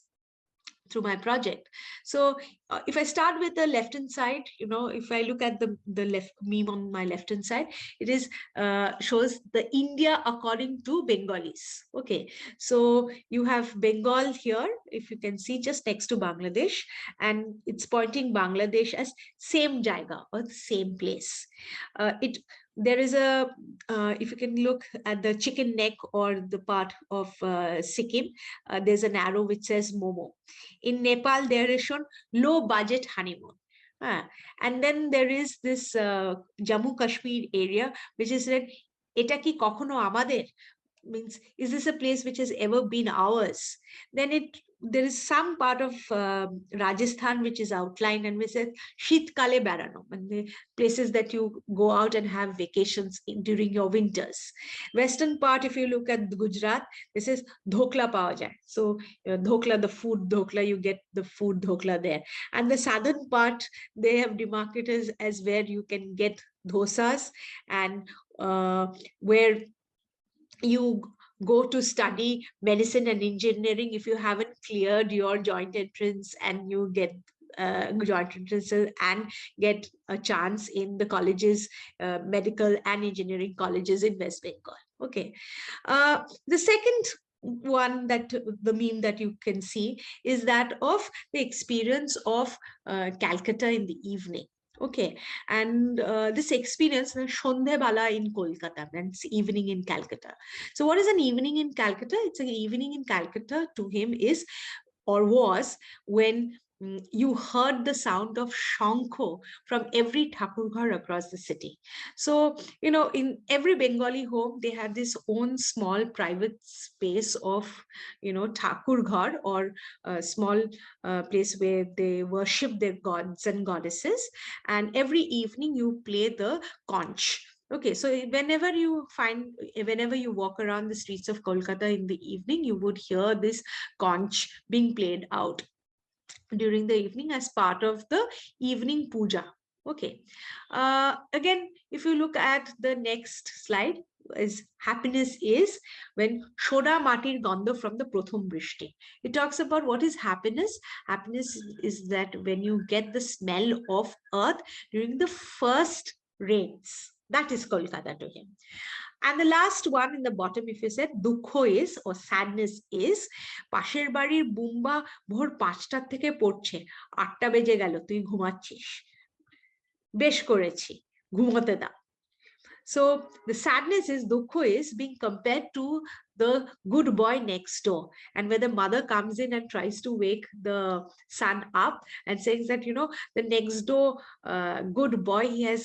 through my project. So if I start with the left hand side, if I look at the left meme on my left hand side, it is shows the India according to Bengalis. Okay, so you have Bengal here, if you can see, just next to Bangladesh, and it's pointing Bangladesh as same jaiga, or the same place. There is if you can look at the chicken neck or the part of Sikkim, there's an arrow which says Momo. In Nepal, there is shown low budget honeymoon. And then there is this Jammu Kashmir area, which is like, eta ki kokhono amader? Means, is this a place which has ever been ours? Then there is some part of Rajasthan which is outlined, and we said Shitkale Berano, and the places that you go out and have vacations during your winters. Western part, if you look at Gujarat, this is Dhokla Pawa Jai. So Dhokla, the food Dhokla, you get the food Dhokla there. And the southern part, they have demarcated as where you can get dosas, and where you go to study medicine and engineering if you haven't cleared your joint entrance, and you get joint entrances and get a chance in the colleges, medical and engineering colleges in West Bengal. Okay, the second one that the meme that you can see is that of the experience of Calcutta in the evening. Okay, and this experience, Shondhe Bala in Kolkata, and it's evening in Calcutta. So, what is an evening in Calcutta? It's an evening in Calcutta to him is or was when you heard the sound of shankho from every Thakurghar across the city. So, in every Bengali home, they had this own small private space of, Thakurghar, or a small place where they worship their gods and goddesses. And every evening you play the conch. Okay, so whenever you walk around the streets of Kolkata in the evening, you would hear this conch being played out during the evening as part of the evening puja. Okay. Again, if you look at the next slide, is happiness is when Shoda Matir Gandha from the Prothom Brishti. It talks about what is happiness. Happiness is that when you get the smell of earth during the first rains. That is Kolkata to him. And the last one in the bottom, if you said dukho is or sadness is, পাশের বাড়ির বুম্বা ভোর 5টার থেকে পড়ছে, 8টা বেজে গেল, তুই ঘুমাচ্ছিস, বেশ করেছি, ঘুমোতে দাও. So the sadness is, dukho is being compared to the good boy next door, and where the mother comes in and tries to wake the son up and says that, the next door good boy, he has,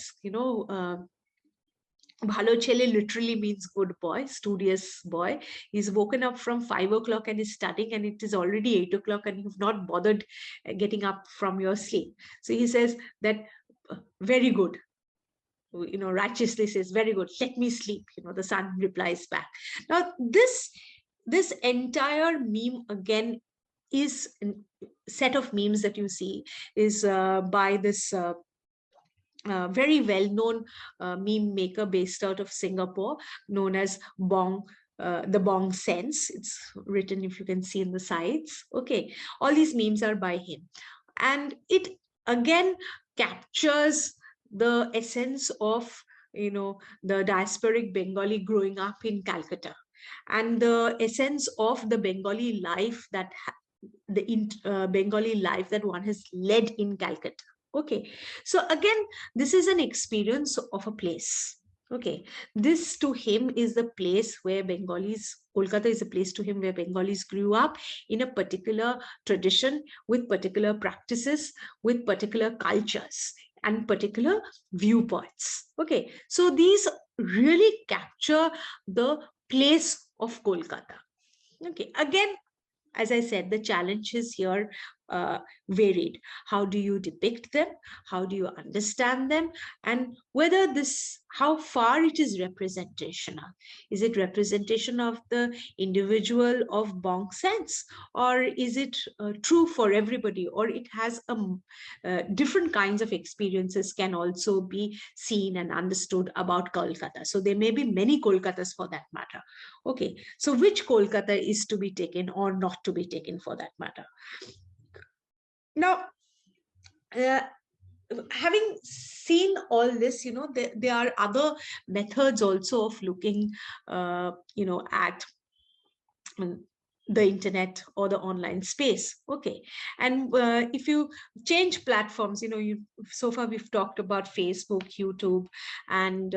Bhalo Chele literally means good boy, studious boy. He's woken up from 5 o'clock and is studying, and it is already 8 o'clock and you've not bothered getting up from your sleep. So he says that, very good. Righteously says, very good, let me sleep. The son replies back. Now, this entire meme again is a set of memes that you see is by this very well-known meme maker based out of Singapore, known as the Bong Sense. It's written, if you can see in the sides. Okay, all these memes are by him, and it again captures the essence of the diasporic Bengali growing up in Calcutta, and the essence of the Bengali life that Bengali life that one has led in Calcutta. Okay, so again, this is an experience of a place. Okay, this to him is the place where Kolkata is a place to him where Bengalis grew up in a particular tradition, with particular practices, with particular cultures and particular viewpoints. Okay, so these really capture the place of Kolkata. Okay, again, as I said, the challenges here varied. How do you depict them? How do you understand them? And whether how far it is representational. Is it representation of the individual of Bong sense? Or is it true for everybody? Or it has different kinds of experiences can also be seen and understood about Kolkata. So there may be many Kolkatas for that matter. Okay, so which Kolkata is to be taken or not to be taken for that matter? Now, having seen all this, there are other methods also of looking, at the internet or the online space. Okay, and if you change platforms, so far we've talked about Facebook, YouTube, and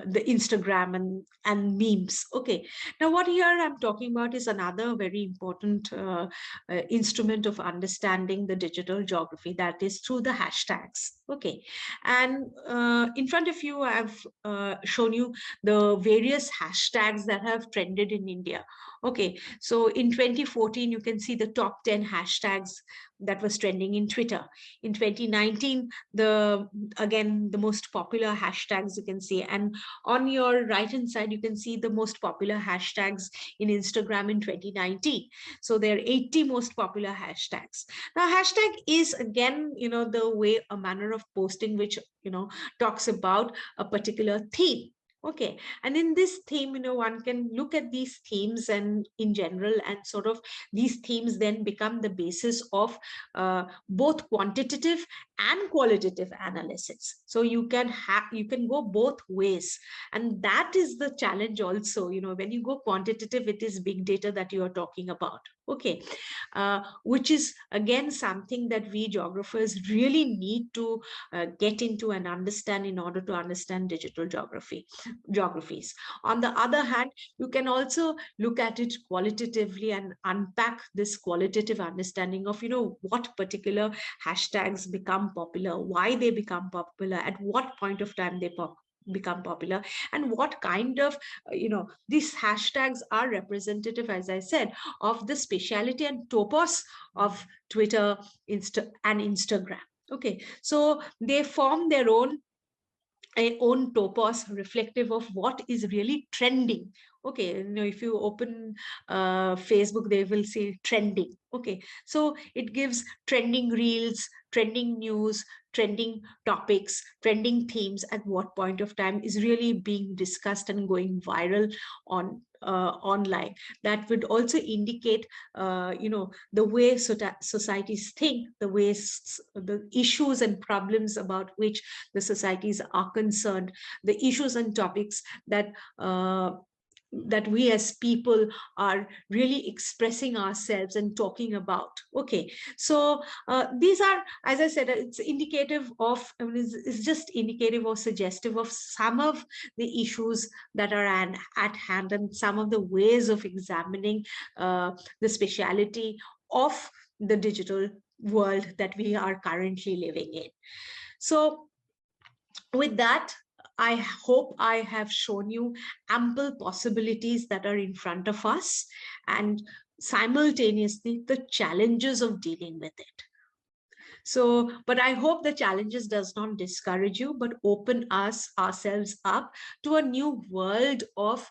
the Instagram and memes. Okay, now what here I'm talking about is another very important instrument of understanding the digital geography, that is through the hashtags. Okay, and in front of you I've shown you the various hashtags that have trended in India. Okay, so in 2014 you can see the top 10 hashtags that was trending in Twitter. In 2019, the most popular hashtags you can see, and on your right hand side you can see the most popular hashtags in Instagram in 2019. So there are 80 most popular hashtags. Now, hashtag is again, the way, a manner of posting which talks about a particular theme. Okay, and in this theme, one can look at these themes and in general, and sort of these themes then become the basis of both quantitative and qualitative analysis. So you can go both ways, and that is the challenge also. When you go quantitative, it is big data that you are talking about. Okay, which is again something that we geographers really need to get into and understand in order to understand digital geographies. On the other hand, you can also look at it qualitatively and unpack this qualitative understanding of, what particular hashtags become popular, why they become popular, at what point of time they become popular, and what kind of these hashtags are representative, as I said, of the speciality and topos of Twitter, and Instagram. Okay, so they form their own topos reflective of what is really trending. Okay, if you open Facebook, they will say trending. Okay, so it gives trending reels, trending news, trending topics, trending themes, at what point of time is really being discussed and going viral online. That would also indicate the way societies think, the ways, the issues and problems about which the societies are concerned, the issues and topics that we as people are really expressing ourselves and talking about. Okay, so these are, as I said, it's indicative of, it's just indicative or suggestive of some of the issues that are at hand, and some of the ways of examining the speciality of the digital world that we are currently living in. So with that, I hope I have shown you ample possibilities that are in front of us, and simultaneously the challenges of dealing with it. So, but I hope the challenges does not discourage you, but open ourselves up to a new world of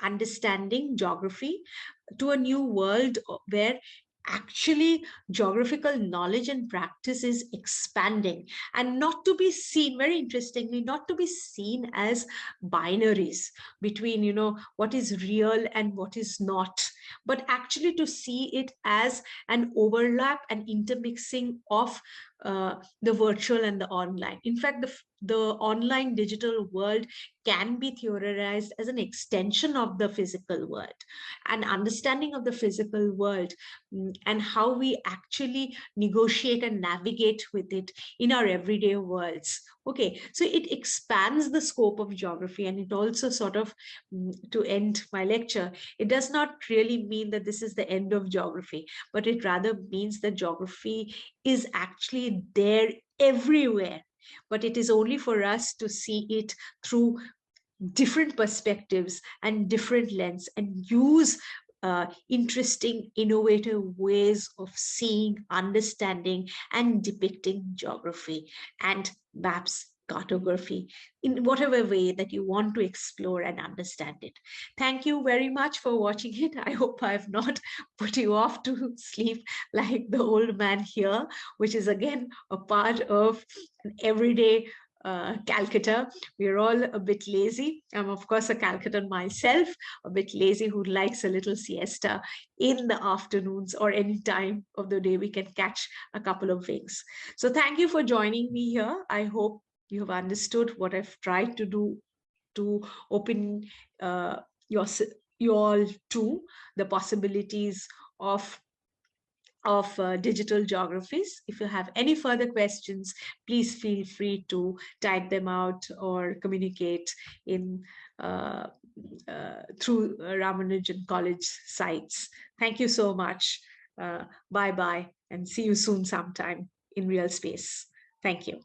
understanding geography, to a new world where actually geographical knowledge and practice is expanding, and not to be seen, very interestingly, not to be seen as binaries between what is real and what is not, but actually to see it as an overlap and intermixing of the virtual and the online. In fact, the online digital world can be theorized as an extension of the physical world. An understanding of the physical world, and how we actually negotiate and navigate with it in our everyday worlds. Okay, so it expands the scope of geography, and it also sort of, to end my lecture, it does not really mean that this is the end of geography, but it rather means that geography is actually there everywhere, but it is only for us to see it through different perspectives and different lens, and use interesting, innovative ways of seeing, understanding, and depicting geography and maps, cartography, in whatever way that you want to explore and understand it. Thank you very much for watching it. I hope I have not put you off to sleep like the old man here, which is again a part of an everyday Calcutta. We're all a bit lazy. I'm, of course, a Calcutan myself, a bit lazy, who likes a little siesta in the afternoons or any time of the day we can catch a couple of wings. So thank you for joining me here. I hope you have understood what I've tried to do to open you all to the possibilities of digital geographies. If you have any further questions, please feel free to type them out or communicate in through Ramanujan College sites. Thank you so much. Bye-bye, and see you soon sometime in real space. Thank you.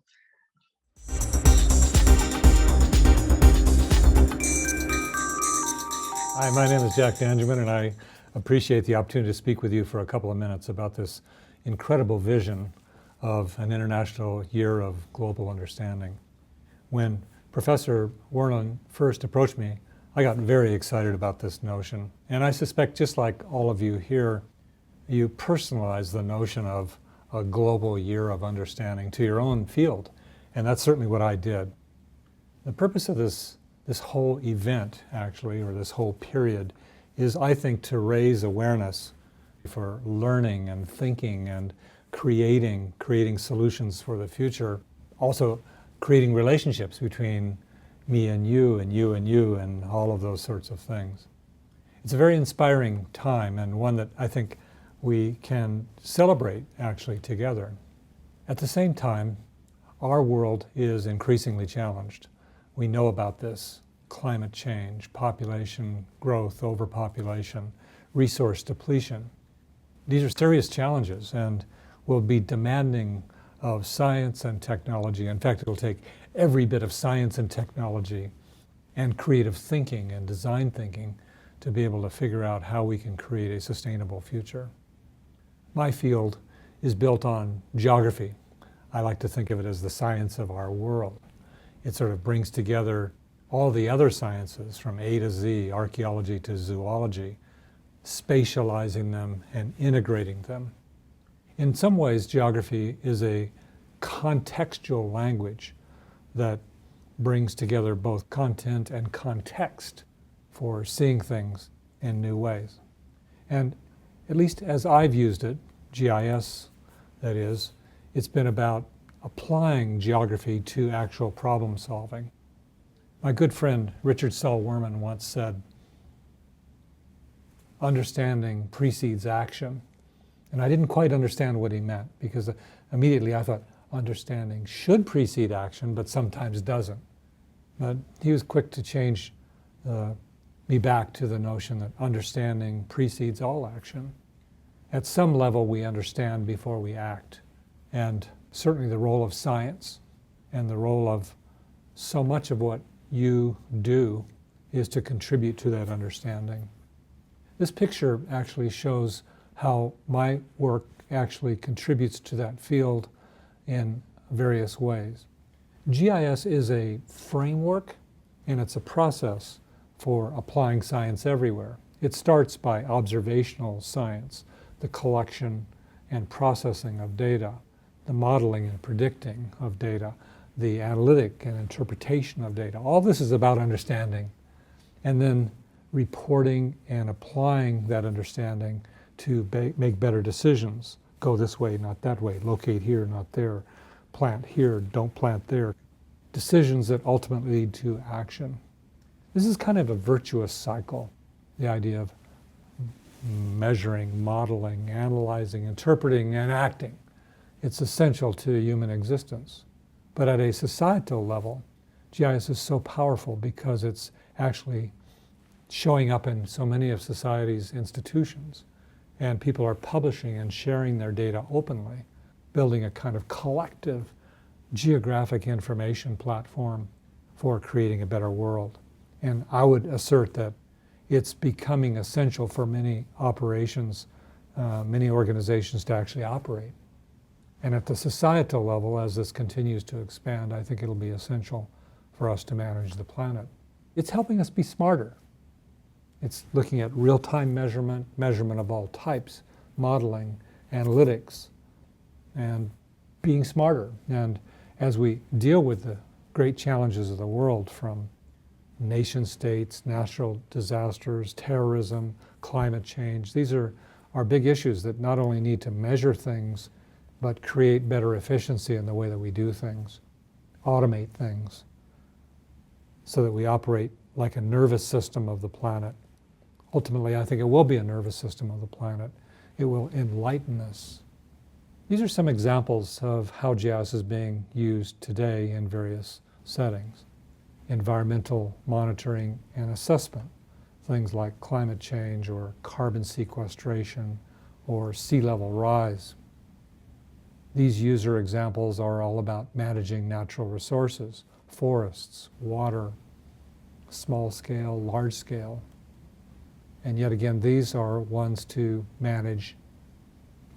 Hi, my name is Jack Dangermond, and I appreciate the opportunity to speak with you for a couple of minutes about this incredible vision of an international year of global understanding. When Professor Werlen first approached me, I got very excited about this notion. And I suspect, just like all of you here, you personalize the notion of a global year of understanding to your own field. And that's certainly what I did. The purpose of this this whole event, actually, or this whole period, is, I think, to raise awareness for learning and thinking and creating solutions for the future. Also, creating relationships between me and you and you and you and all of those sorts of things. It's a very inspiring time, and one that I think we can celebrate actually together. At the same time, our world is increasingly challenged. We know about this: climate change, population growth, overpopulation, resource depletion. These are serious challenges and will be demanding of science and technology. In fact, it will take every bit of science and technology and creative thinking and design thinking to be able to figure out how we can create a sustainable future. My field is built on geography. I like to think of it as the science of our world. It sort of brings together all the other sciences from A to Z, archaeology to zoology, spatializing them and integrating them. In some ways, geography is a contextual language that brings together both content and context for seeing things in new ways. And at least as I've used it, GIS that is, it's been about applying geography to actual problem solving. My good friend Richard Selwyn once said, "Understanding precedes action." And I didn't quite understand what he meant, because immediately I thought understanding should precede action, but sometimes doesn't. But he was quick to change me back to the notion that understanding precedes all action. At some level, we understand before we act. And certainly the role of science and the role of so much of what you do is to contribute to that understanding. This picture actually shows how my work actually contributes to that field in various ways. GIS is a framework, and it's a process for applying science everywhere. It starts by observational science, the collection and processing of data, the modeling and predicting of data, the analytic and interpretation of data. All this is about understanding, and then reporting and applying that understanding to make better decisions. Go this way, not that way. Locate here, not there. Plant here, don't plant there. Decisions that ultimately lead to action. This is kind of a virtuous cycle, the idea of measuring, modeling, analyzing, interpreting, and acting. It's essential to human existence. But at a societal level, GIS is so powerful because it's actually showing up in so many of society's institutions. And people are publishing and sharing their data openly, building a kind of collective geographic information platform for creating a better world. And I would assert that it's becoming essential for many operations, many organizations to actually operate. And at the societal level, as this continues to expand, I think it'll be essential for us to manage the planet. It's helping us be smarter. It's looking at real-time measurement of all types, modeling, analytics, and being smarter. And as we deal with the great challenges of the world, from nation states, natural disasters, terrorism, climate change, these are big issues that not only need to measure things, but create better efficiency in the way that we do things, automate things, so that we operate like a nervous system of the planet. Ultimately, I think it will be a nervous system of the planet. It will enlighten us. These are some examples of how GIS is being used today in various settings. Environmental monitoring and assessment, things like climate change or carbon sequestration or sea level rise. These user examples are all about managing natural resources, forests, water, small scale, large scale. And yet again, these are ones to manage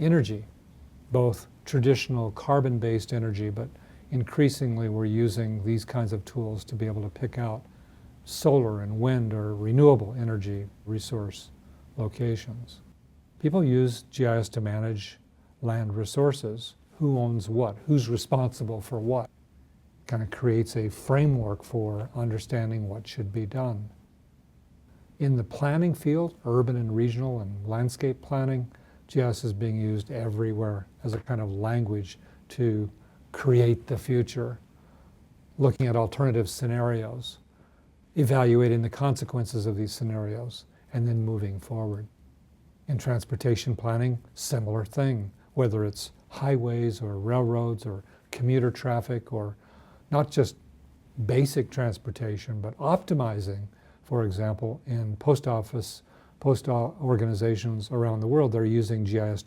energy, both traditional carbon-based energy, but increasingly we're using these kinds of tools to be able to pick out solar and wind or renewable energy resource locations. People use GIS to manage land resources. Who owns what? Who's responsible for what? kind of creates a framework for understanding what should be done. In the planning field, urban and regional and landscape planning, GIS is being used everywhere as a kind of language to create the future, looking at alternative scenarios, evaluating the consequences of these scenarios, and then moving forward. In transportation planning, similar thing, whether it's highways or railroads or commuter traffic or not just basic transportation, but optimizing. For example, in post organizations around the world, they're using GIS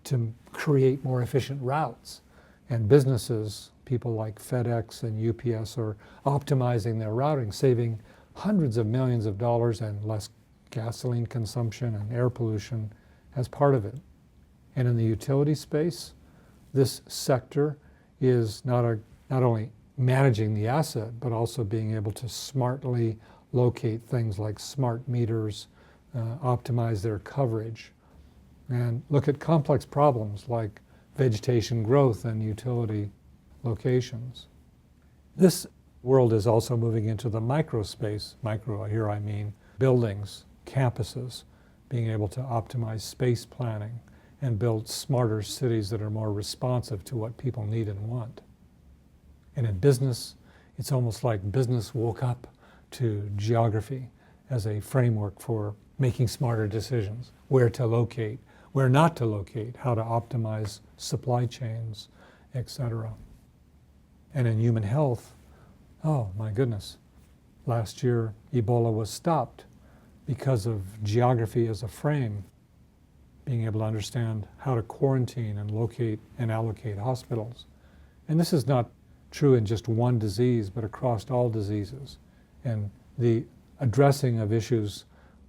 to create more efficient routes. And businesses, people like FedEx and UPS, are optimizing their routing, saving hundreds of millions of dollars and less gasoline consumption and air pollution as part of it. And in the utility space, this sector is not only managing the asset, but also being able to smartly locate things like smart meters, optimize their coverage, and look at complex problems like vegetation growth and utility locations. This world is also moving into the micro space. Micro, here I mean buildings, campuses, being able to optimize space planning and build smarter cities that are more responsive to what people need and want. And in business, it's almost like business woke up to geography as a framework for making smarter decisions, where to locate, where not to locate, how to optimize supply chains, etc. And in human health, oh my goodness, last year Ebola was stopped because of geography as a frame, being able to understand how to quarantine and locate and allocate hospitals. And this is not true in just one disease, but across all diseases. And the addressing of issues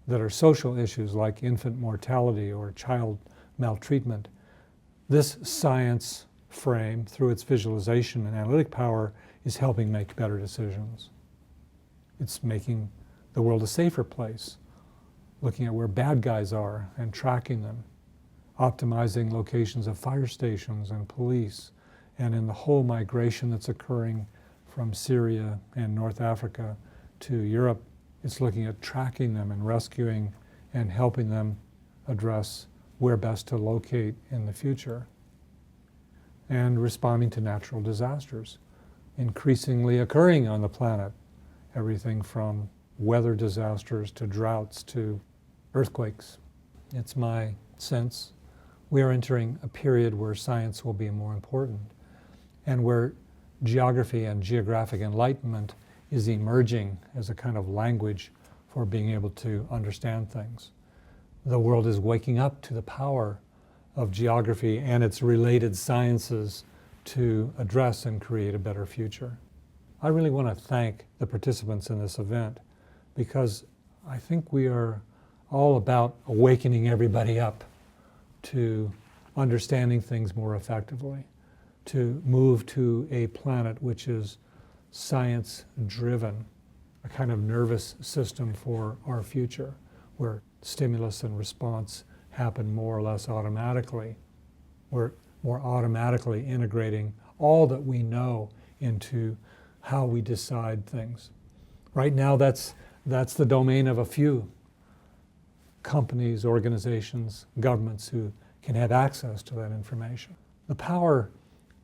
that are social issues like infant mortality or child maltreatment, this science frame, through its visualization and analytic power, is helping make better decisions. It's making the world a safer place, looking at where bad guys are and tracking them, optimizing locations of fire stations and police, and in the whole migration that's occurring from Syria and North Africa to Europe, it's looking at tracking them and rescuing and helping them address where best to locate in the future. And responding to natural disasters, increasingly occurring on the planet, everything from weather disasters to droughts to earthquakes. It's my sense we are entering a period where science will be more important and where geography and geographic enlightenment is emerging as a kind of language for being able to understand things. The world is waking up to the power of geography and its related sciences to address and create a better future. I really want to thank the participants in this event because I think we are all about awakening everybody up to understanding things more effectively, to move to a planet which is science-driven, a kind of nervous system for our future, where stimulus and response happen more or less automatically. We're more automatically integrating all that we know into how we decide things. Right now, that's the domain of a few companies, organizations, governments who can have access to that information. The power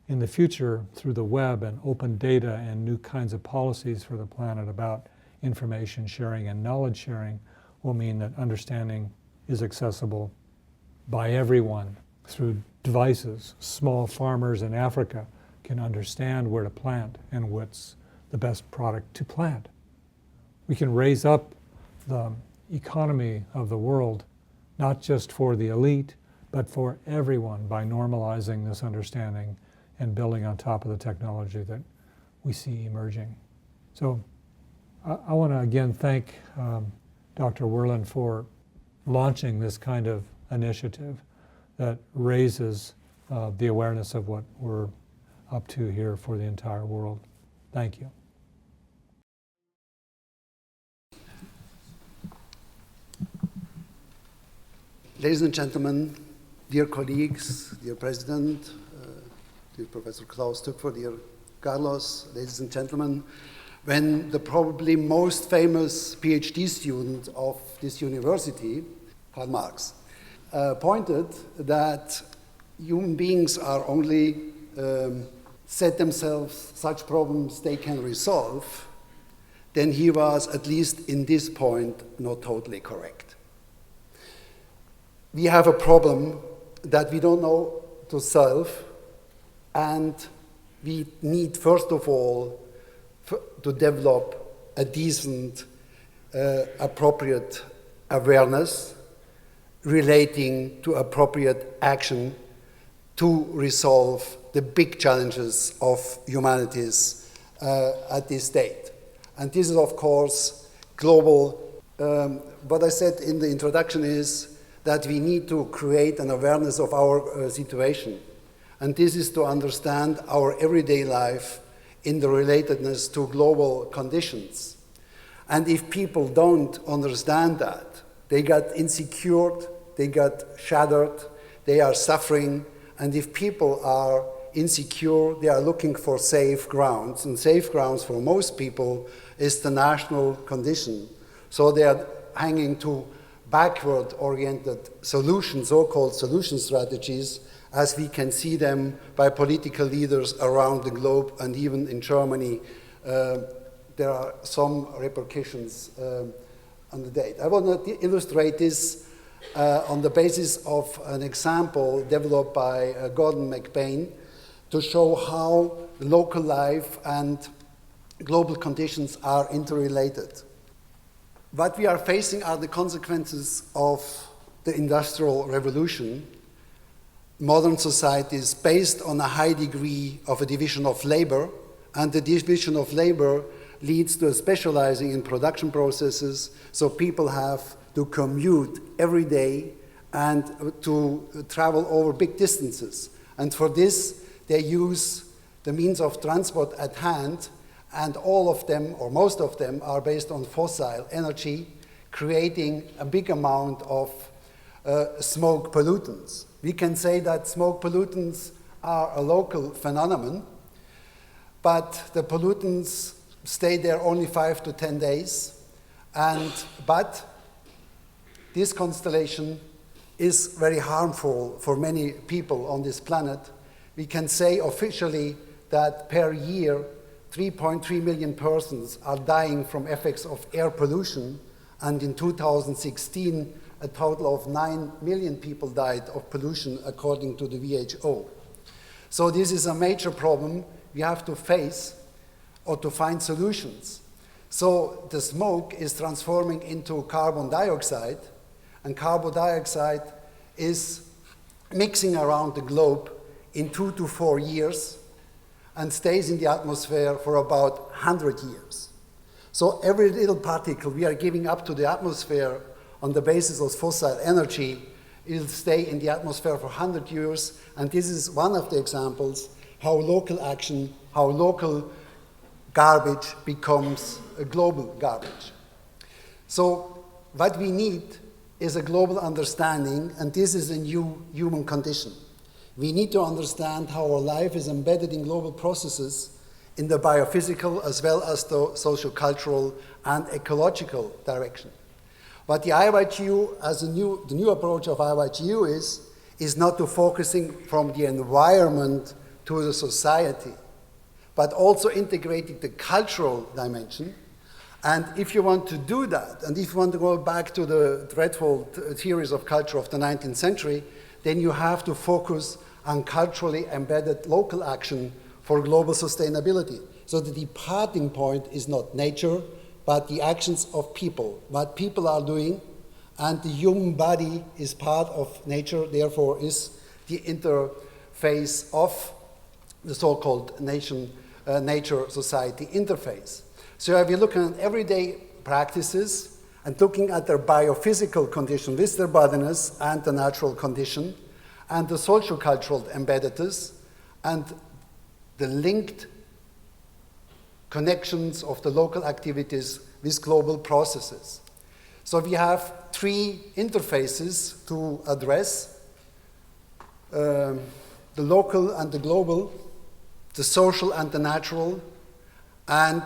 in the future through the web and open data and new kinds of policies for the planet about information sharing and knowledge sharing will mean that understanding is accessible by everyone through devices. Small farmers in Africa can understand where to plant and what's the best product to plant. We can raise up the economy of the world, not just for the elite, but for everyone by normalizing this understanding and building on top of the technology that we see emerging. So I want to again thank Dr. Werlen for launching this kind of initiative that raises the awareness of what we're up to here for the entire world. Thank you. Ladies and gentlemen, dear colleagues, dear President, dear Professor Klaus Töpfer, dear Carlos, ladies and gentlemen, when the probably most famous PhD student of this university, Karl Marx, pointed that human beings are only set themselves such problems they can resolve, then he was, at least in this point, not totally correct. We have a problem that we don't know to solve, and we need, first of all, to develop a decent, appropriate awareness relating to appropriate action to resolve the big challenges of humanities at this date. And this is, of course, global. What I said in the introduction is that we need to create an awareness of our situation. And this is to understand our everyday life in the relatedness to global conditions. And if people don't understand that, they get insecure, they get shattered, they are suffering, and if people are insecure, they are looking for safe grounds, and safe grounds for most people is the national condition. So they are hanging to backward-oriented solutions, so-called solution strategies, as we can see them by political leaders around the globe, and even in Germany, there are some repercussions on the date. I want to illustrate this on the basis of an example developed by Gordon McBain to show how local life and global conditions are interrelated. What we are facing are the consequences of the Industrial Revolution. Modern society is based on a high degree of a division of labor, and the division of labor leads to a specializing in production processes, so people have to commute every day and to travel over big distances. And for this, they use the means of transport at hand, and all of them, or most of them, are based on fossil energy, creating a big amount of smoke pollutants. We can say that smoke pollutants are a local phenomenon, but the pollutants stay there only 5 to 10 days, but this constellation is very harmful for many people on this planet. We can say officially that per year, 3.3 million persons are dying from effects of air pollution, and in 2016, a total of 9 million people died of pollution according to the WHO. So this is a major problem we have to face or to find solutions. So the smoke is transforming into carbon dioxide, and carbon dioxide is mixing around the globe in 2 to 4 years and stays in the atmosphere for about 100 years. So every little particle we are giving up to the atmosphere on the basis of fossil energy will stay in the atmosphere for 100 years, and this is one of the examples how local action, how local garbage becomes a global garbage. So what we need is a global understanding, and this is a new human condition. We need to understand how our life is embedded in global processes in the biophysical as well as the socio-cultural and ecological direction. What the IYGU, as the new approach of IYGU is not to focusing from the environment to the society, but also integrating the cultural dimension. And if you want to do that, and if you want to go back to the dreadful theories of culture of the 19th century, then you have to focus on culturally embedded local action for global sustainability. So the departing point is not nature, but the actions of people, what people are doing, and the human body is part of nature, therefore is the interface of the so-called nature-society interface. So if you look at everyday practices and looking at their biophysical condition with their bodiness and the natural condition, and the social-cultural embeddedness, and the linked connections of the local activities with global processes. So we have 3 interfaces to address the local and the global, the social and the natural, and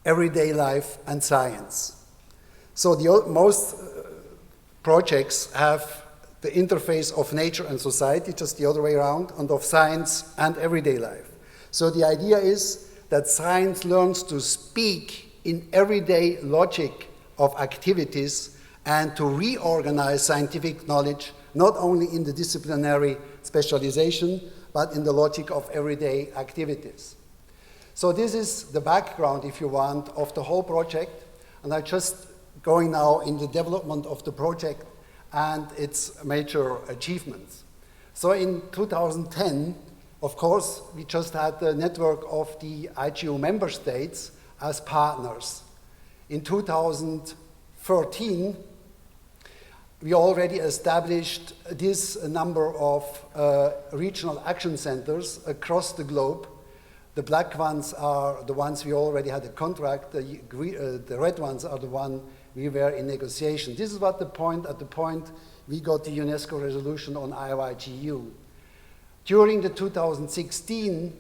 everyday life and science. So most projects have the interface of nature and society, just the other way around, and of science and everyday life. So the idea is that science learns to speak in everyday logic of activities and to reorganize scientific knowledge, not only in the disciplinary specialization, but in the logic of everyday activities. So this is the background, if you want, of the whole project, and I'm just going now in the development of the project and its major achievements. So in 2010, of course, we just had the network of the IGU member states as partners. In 2013, we already established this number of regional action centers across the globe. The black ones are the ones we already had a contract, the red ones are the ones we were in negotiation. This is what at the point we got the UNESCO resolution on IYGU. During the 2016,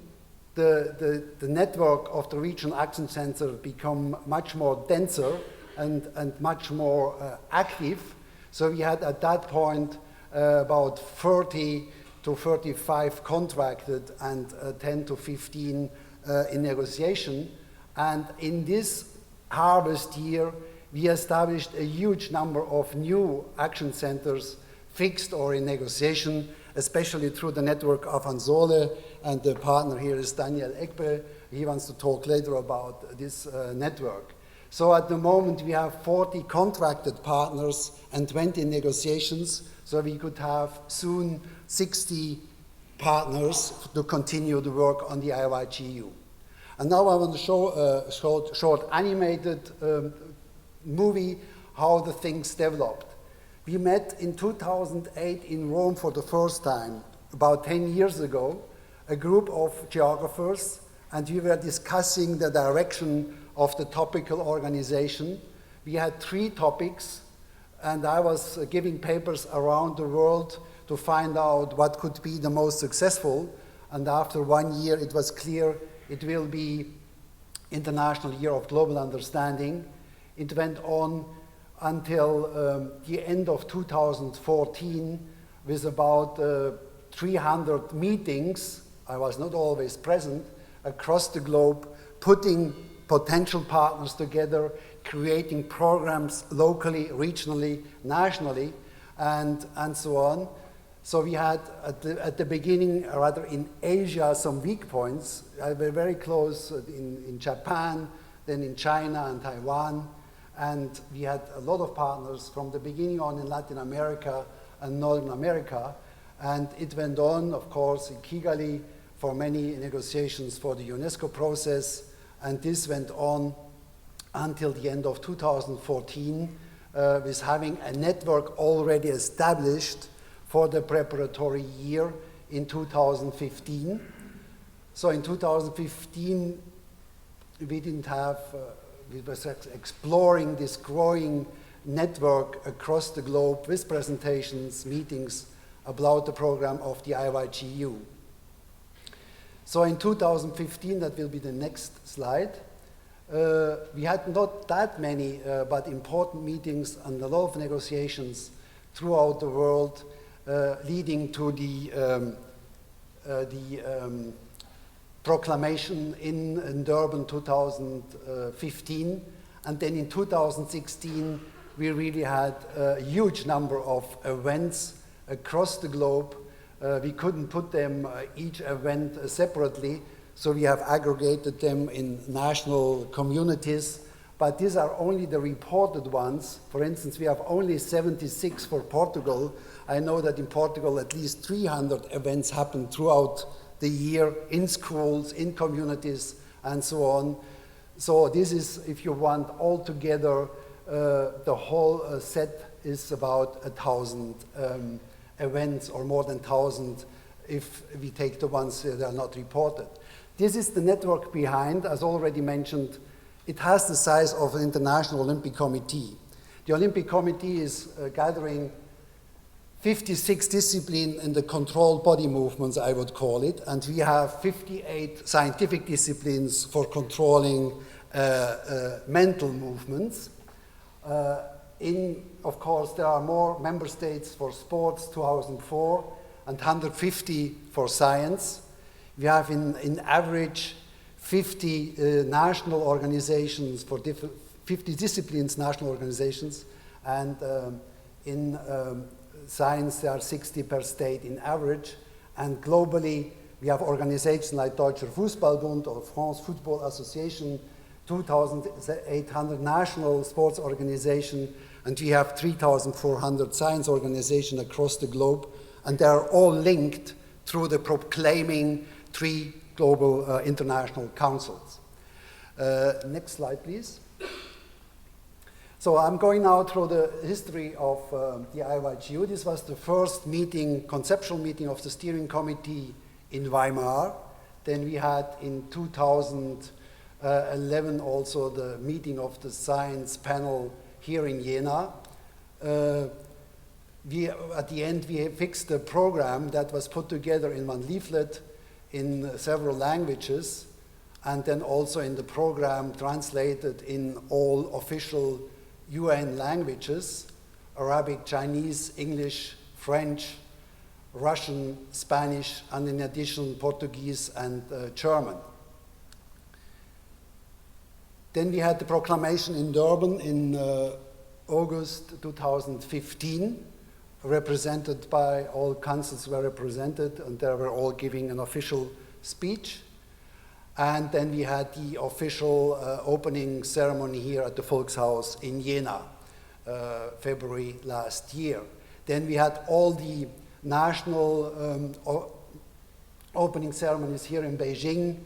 the network of the regional action center become much more denser and much more active. So we had at that point about 30 to 35 contracted and 10 to 15 in negotiation. And in this harvest year, we established a huge number of new action centers, fixed or in negotiation, especially through the network of Ansole, and the partner here is Daniel Ekbe. He wants to talk later about this network. So at the moment we have 40 contracted partners and 20 negotiations, so we could have soon 60 partners to continue the work on the IYGU. And now I want to show a short animated movie how the things developed. We met in 2008 in Rome for the first time, about 10 years ago, a group of geographers, and we were discussing the direction of the topical organization. We had 3 topics, and I was giving papers around the world to find out what could be the most successful. And after 1 year, it was clear it will be International Year of Global Understanding. It went on until the end of 2014 with about 300 meetings. I was not always present, across the globe, putting potential partners together, creating programs locally, regionally, nationally, and so on. So we had at the beginning, rather in Asia, some weak points. I were very close in Japan, then in China and Taiwan. And we had a lot of partners from the beginning on in Latin America and Northern America. And it went on, of course, in Kigali for many negotiations for the UNESCO process. And this went on until the end of 2014 with having a network already established for the preparatory year in 2015. So in 2015, we didn't have, we were exploring this growing network across the globe with presentations, meetings about the program of the IYGU. So in 2015, that will be the next slide, we had not that many but important meetings and a lot of negotiations throughout the world, leading to the proclamation in Durban 2015. And then in 2016, we really had a huge number of events across the globe. We couldn't put them, each event separately, so we have aggregated them in national communities. But these are only the reported ones. For instance, we have only 76 for Portugal. I know that in Portugal at least 300 events happen throughout the year in schools, in communities, and so on. So this is, if you want, altogether, the whole set is about 1,000 events, or more than 1,000 if we take the ones that are not reported. This is the network behind, as already mentioned. It has the size of an International Olympic Committee. The Olympic Committee is gathering 56 disciplines in the controlled body movements, I would call it, and we have 58 scientific disciplines for controlling mental movements. Of course, there are more member states for sports, 2004, and 150 for science. We have in average 50 national organizations for 50 disciplines, national organizations, and in science there are 60 per state in average, and globally we have organizations like Deutscher Fußballbund or France Football Association, 2,800 national sports organizations, and we have 3,400 science organizations across the globe, and they are all linked through the proclaiming 3 global international councils. Next slide, please. So I'm going now through the history of the IYGU. This was the first meeting, conceptual meeting of the steering committee in Weimar. Then we had in 2011 also the meeting of the science panel here in Jena. At the end, we fixed a program that was put together in one leaflet in several languages, and then also in the program translated in all official UN languages: Arabic, Chinese, English, French, Russian, Spanish, and in addition Portuguese and German. Then we had the proclamation in Durban in August 2015, represented by all councils were represented, and they were all giving an official speech. And then we had the official opening ceremony here at the Volkshaus in Jena, February last year. Then we had all the national opening ceremonies here in Beijing.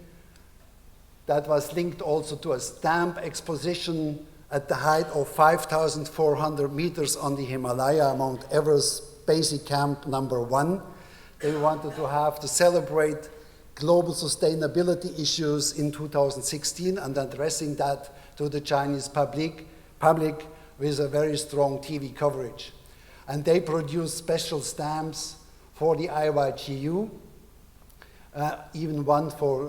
That was linked also to a stamp exposition at the height of 5,400 meters on the Himalaya, Mount Everest, Basic Camp number 1. They wanted to have to celebrate global sustainability issues in 2016 and addressing that to the Chinese public with a very strong TV coverage. And they produced special stamps for the IYGU, even one for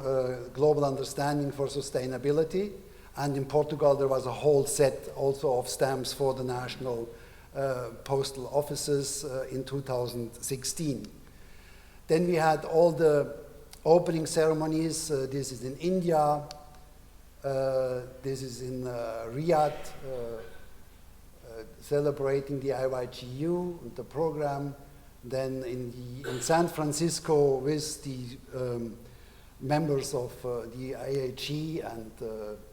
global understanding for sustainability. And in Portugal, there was a whole set also of stamps for the national postal offices in 2016. Then we had all the opening ceremonies. This is in India, this is in Riyadh, celebrating the IYGU and the program. Then in San Francisco with the members of the IAG and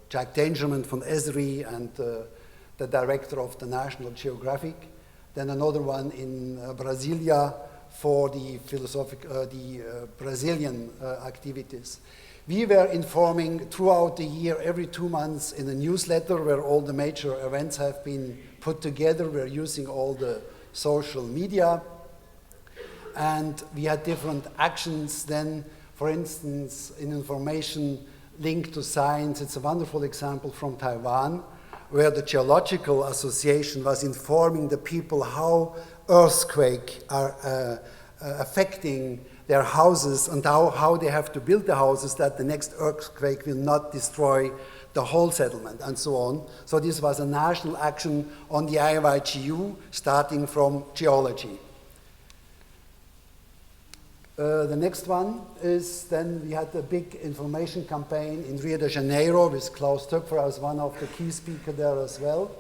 Jack Dangermond from Esri and the director of the National Geographic. Then another one in Brasilia for the Brazilian activities. We were informing throughout the year, every 2 months, in a newsletter where all the major events have been put together. We're using all the social media. And we had different actions then, for instance, in information linked to science. It's a wonderful example from Taiwan, where the Geological Association was informing the people how earthquakes are affecting their houses and how they have to build the houses that the next earthquake will not destroy the whole settlement and so on. So this was a national action on the IYGU starting from geology. The next one is then we had a big information campaign in Rio de Janeiro with Klaus Töpfer as one of the key speakers there as well,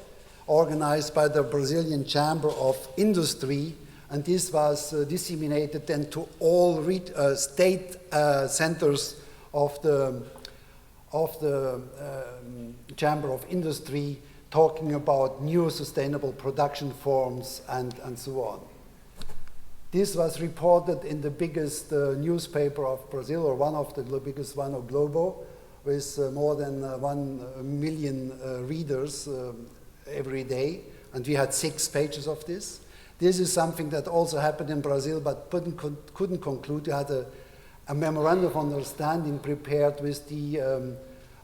organized by the Brazilian Chamber of Industry, and this was disseminated then to all state centers of the Chamber of Industry, talking about new sustainable production forms and so on. This was reported in the biggest newspaper of Brazil, or one of the biggest one of Globo, with more than 1 million readers every day, and we had 6 pages of this. This is something that also happened in Brazil, but couldn't conclude. We had a memorandum of understanding prepared with the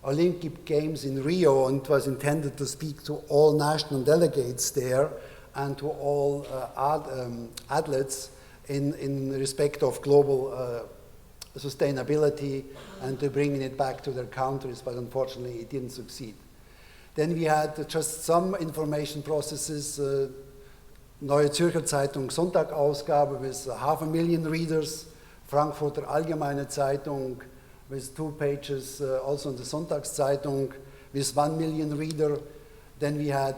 Olympic Games in Rio, and it was intended to speak to all national delegates there. and to all athletes in respect of global sustainability and to bringing it back to their countries, but unfortunately it didn't succeed. Then we had just some information processes, Neue Zürcher Zeitung Sonntag-Ausgabe with 500,000 readers, Frankfurter Allgemeine Zeitung with 2 pages, also in the Sonntagszeitung with 1 million reader. Then we had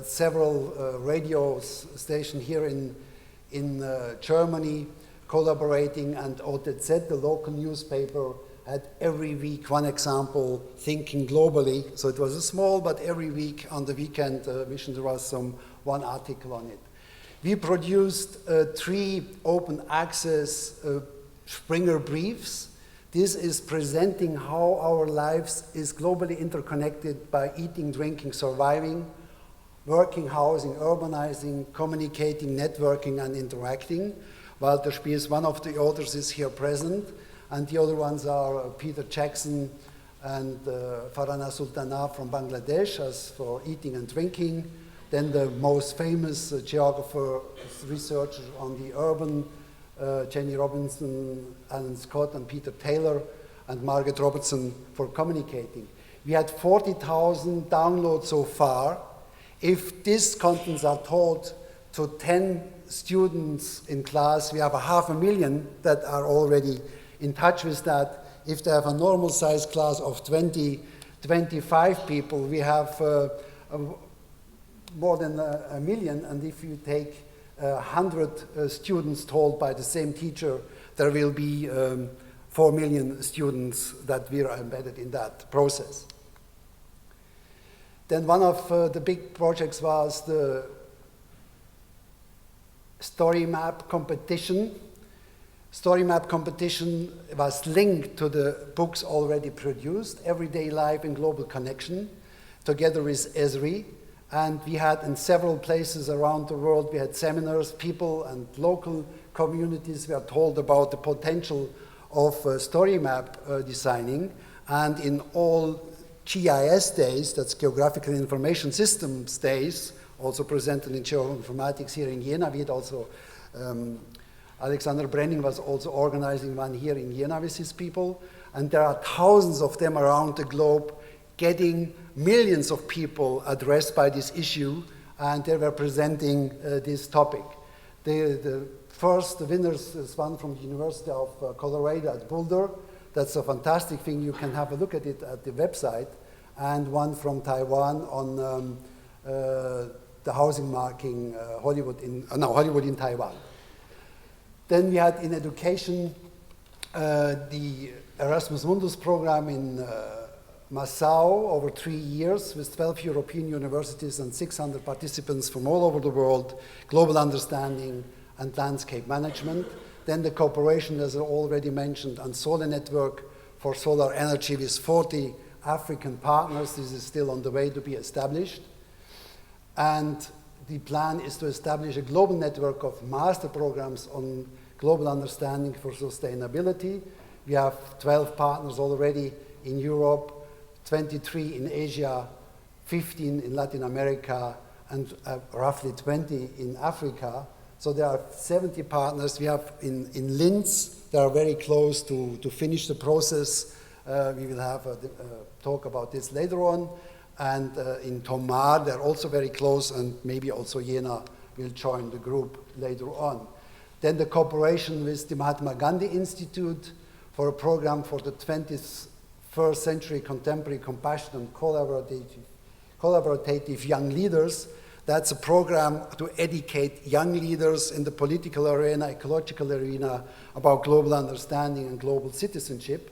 several radio stations here in Germany collaborating, and OTZ, the local newspaper, had every week one example, thinking globally. So it was a small, but every week on the weekend mission there was one article on it. We produced 3 open access Springer briefs. This is presenting how our lives is globally interconnected by eating, drinking, surviving, working, housing, urbanizing, communicating, networking, and interacting. Walter Spies, one of the authors, is here present, and the other ones are Peter Jackson and Farhana Sultana from Bangladesh as for eating and drinking. Then the most famous geographer, researcher on the urban, Jenny Robinson, Alan Scott, and Peter Taylor, and Margaret Robertson for communicating. We had 40,000 downloads so far. If these contents are taught to 10 students in class, we have 500,000 that are already in touch with that. If they have a normal size class of 20, 25 people, we have more than 1 million, and if you take 100 students told by the same teacher, there will be 4 million students that we are embedded in that process. Then one of the big projects was the story map competition. Story map competition was linked to the books already produced, Everyday Life in Global Connection, together with Esri. And we had in several places around the world, we had seminars, people and local communities were told about the potential of story map designing. And in all GIS days, that's Geographical Information Systems days, also presented in Geoinformatics here in Jena. We had also, Alexander Brenning was also organizing one here in Jena with his people. And there are thousands of them around the globe getting millions of people addressed by this issue, and they were presenting this topic. The first winners is one from the University of Colorado at Boulder. That's a fantastic thing. You can have a look at it at the website. And one from Taiwan on the housing marking Hollywood in Taiwan. Then we had in education the Erasmus Mundus program in Massau over 3 years with 12 European universities and 600 participants from all over the world, global understanding and landscape management. Then the cooperation, as I already mentioned, on solar network for solar energy with 40 African partners. This is still on the way to be established. And the plan is to establish a global network of master programs on global understanding for sustainability. We have 12 partners already in Europe, 23 in Asia, 15 in Latin America, and roughly 20 in Africa. So there are 70 partners. We have in Linz, they are very close to finish the process. We will have a talk about this later on. And in Tomar, they're also very close, and maybe also Jena will join the group later on. Then the cooperation with the Mahatma Gandhi Institute for a program for the 21st century contemporary compassion and collaborative young leaders. That's a program to educate young leaders in the political arena, ecological arena, about global understanding and global citizenship.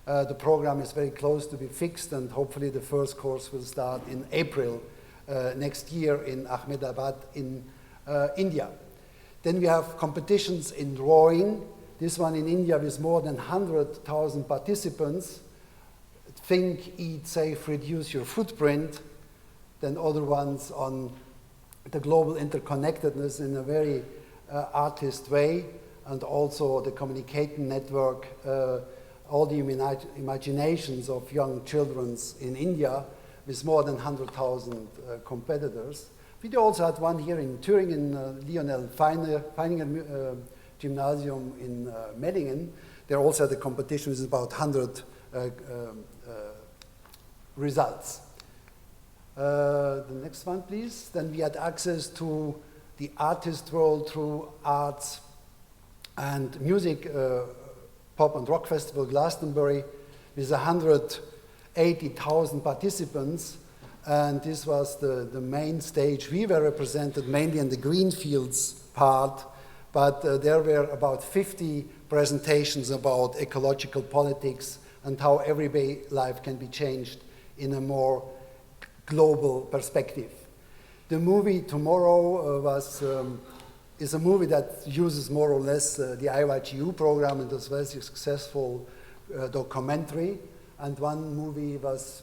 The program is very close to be fixed, and hopefully the first course will start in April next year in Ahmedabad in India. Then we have competitions in drawing. This one in India with more than 100,000 participants. Think, eat safe, reduce your footprint. Then other ones on the global interconnectedness in a very artist way, and also the communicating network, all the imaginations of young children in India with more than 100,000 competitors. We also had one here in Thüringen, Lionel Feininger Gymnasium in Mellingen. There also had a competition with about 100 results. The next one, please. Then we had access to the artist world through arts and music, pop and rock festival Glastonbury, with 180,000 participants. And this was the main stage. We were represented mainly in the greenfields part, but there were about 50 presentations about ecological politics and how everyday life can be changed in a more global perspective. The movie Tomorrow is a movie that uses more or less the IYGU program, and was a very successful documentary. And one movie was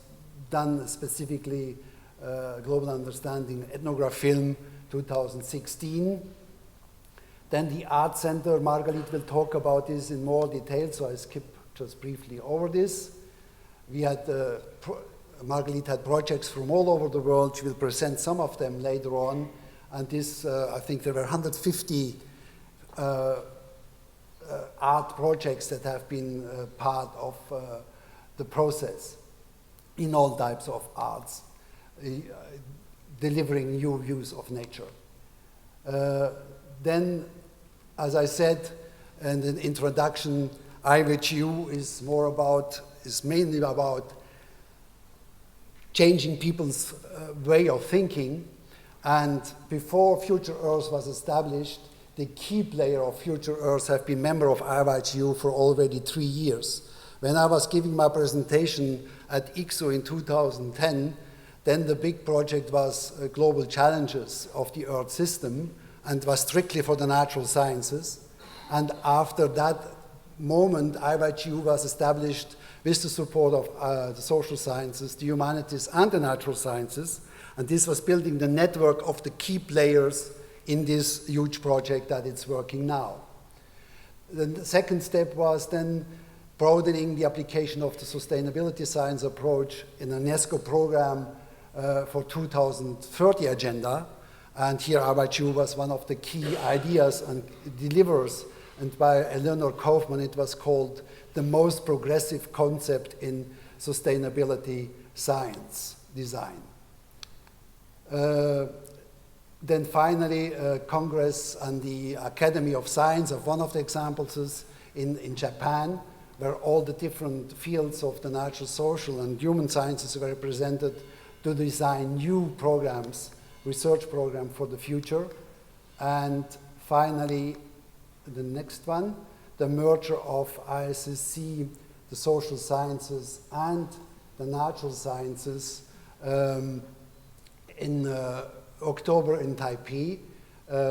done specifically, Global Understanding Ethnograph Film 2016. Then the Art Center, Margalit will talk about this in more detail, so I skip just briefly over this. We had, Margalit had projects from all over the world. She will present some of them later on. And this, I think there were 150 art projects that have been part of the process in all types of arts, delivering new views of nature. Then, as I said in the introduction, IWHU is mainly about changing people's way of thinking. And before Future Earth was established, the key player of Future Earth have been member of IWHU for already 3 years. When I was giving my presentation at ICSO in 2010, then the big project was Global Challenges of the Earth System, and was strictly for the natural sciences. And after that moment, IWHU was established with the support of the social sciences, the humanities, and the natural sciences. And this was building the network of the key players in this huge project that it's working now. The second step was then broadening the application of the sustainability science approach in an UNESCO program for 2030 agenda. And here IWHU was one of the key ideas and deliverers. And by Eleanor Kaufman, it was called the most progressive concept in sustainability science design. Then finally, Congress and the Academy of Science are one of the examples in Japan, where all the different fields of the natural, social, and human sciences were represented to design new programs, research program for the future. And finally, the next one, the merger of ISSC, the social sciences, and the natural sciences in October in Taipei,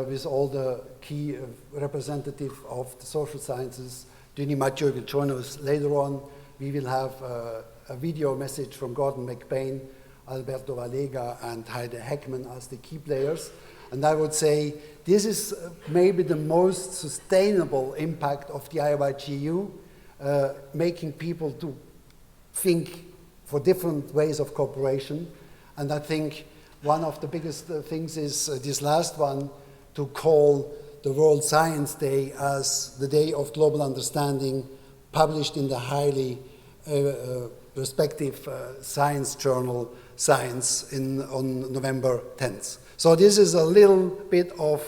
with all the key representatives of the social sciences. Dini Mathieu will join us later on. We will have a video message from Gordon McBain, Alberto Vallega, and Heide Heckman as the key players. And I would say this is maybe the most sustainable impact of the IYGU, making people to think for different ways of cooperation. And I think one of the biggest things is this last one, to call the World Science Day as the Day of Global Understanding, published in the highly respective science journal Science on November 10th. So this is a little bit of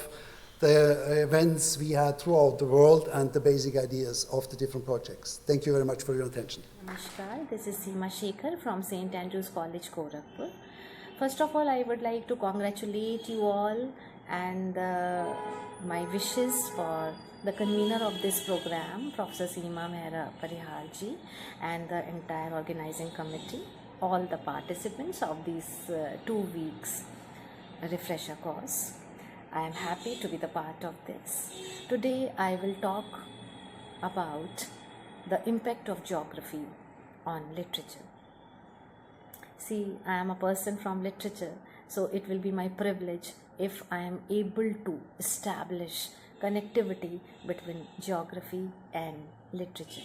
the events we had throughout the world and the basic ideas of the different projects. Thank you very much for your attention. Namaskar, this is Seema Shekhar from St. Andrew's College, Gorakhpur. First of all, I would like to congratulate you all and my wishes for the convener of this program, Professor Seema Aparajita, and the entire organizing committee, all the participants of these 2 weeks refresher course. I am happy to be the part of this. Today I will talk about the impact of geography on literature. See, I am a person from literature, so it will be my privilege if I am able to establish connectivity between geography and literature.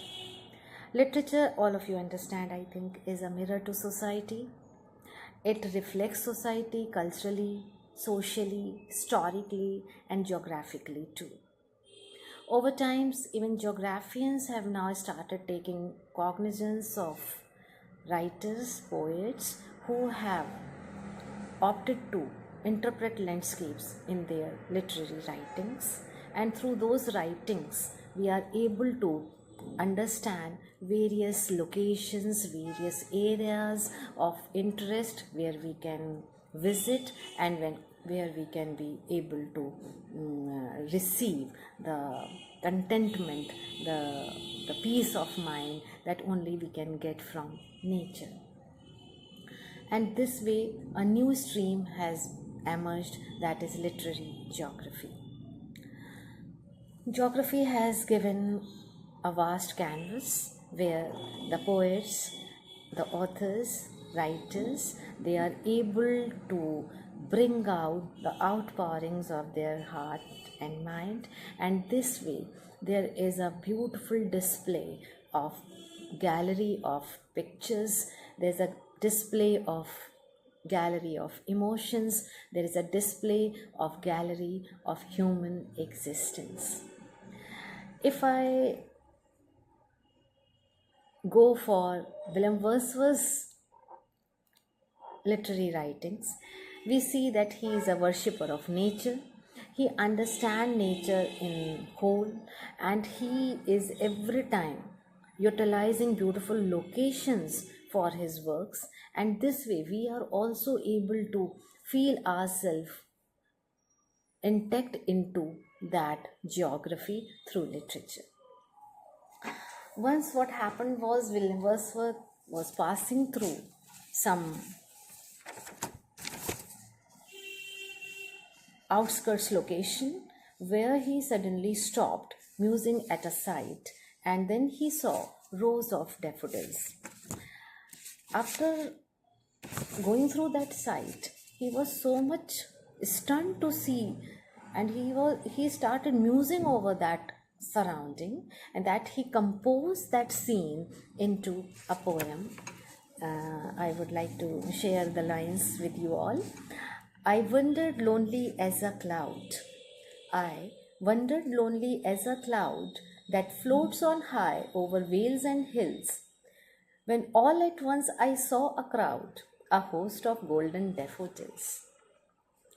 Literature, all of you understand, I think, is a mirror to society. It reflects society culturally, socially, historically, and geographically too. Over times, even geographians have now started taking cognizance of writers, poets who have opted to interpret landscapes in their literary writings, and through those writings we are able to understand various locations, various areas of interest where we can visit, and where we can be able to receive the contentment, the peace of mind that only we can get from nature. And this way a new stream has emerged, that is literary geography. Geography has given a vast canvas where the poets, the authors, writers, they are able to bring out the outpourings of their heart and mind, and this way there is a beautiful display of gallery of pictures, there's a display of gallery of emotions, there is a display of gallery of human existence. If I go for William Wordsworth's literary writings, we see that he is a worshipper of nature. He understands nature in whole, and he is every time utilizing beautiful locations for his works, and this way we are also able to feel ourselves intact into that geography through literature. Once what happened was, William Wordsworth was passing through some outskirts location where he suddenly stopped musing at a sight, and then he saw rows of daffodils. After going through that sight, he was so much stunned to see, and he started musing over that surrounding, and that he composed that scene into a poem. I would like to share the lines with you all. I wandered lonely as a cloud. I wandered lonely as a cloud that floats on high over vales and hills, when all at once I saw a crowd, a host of golden daffodils.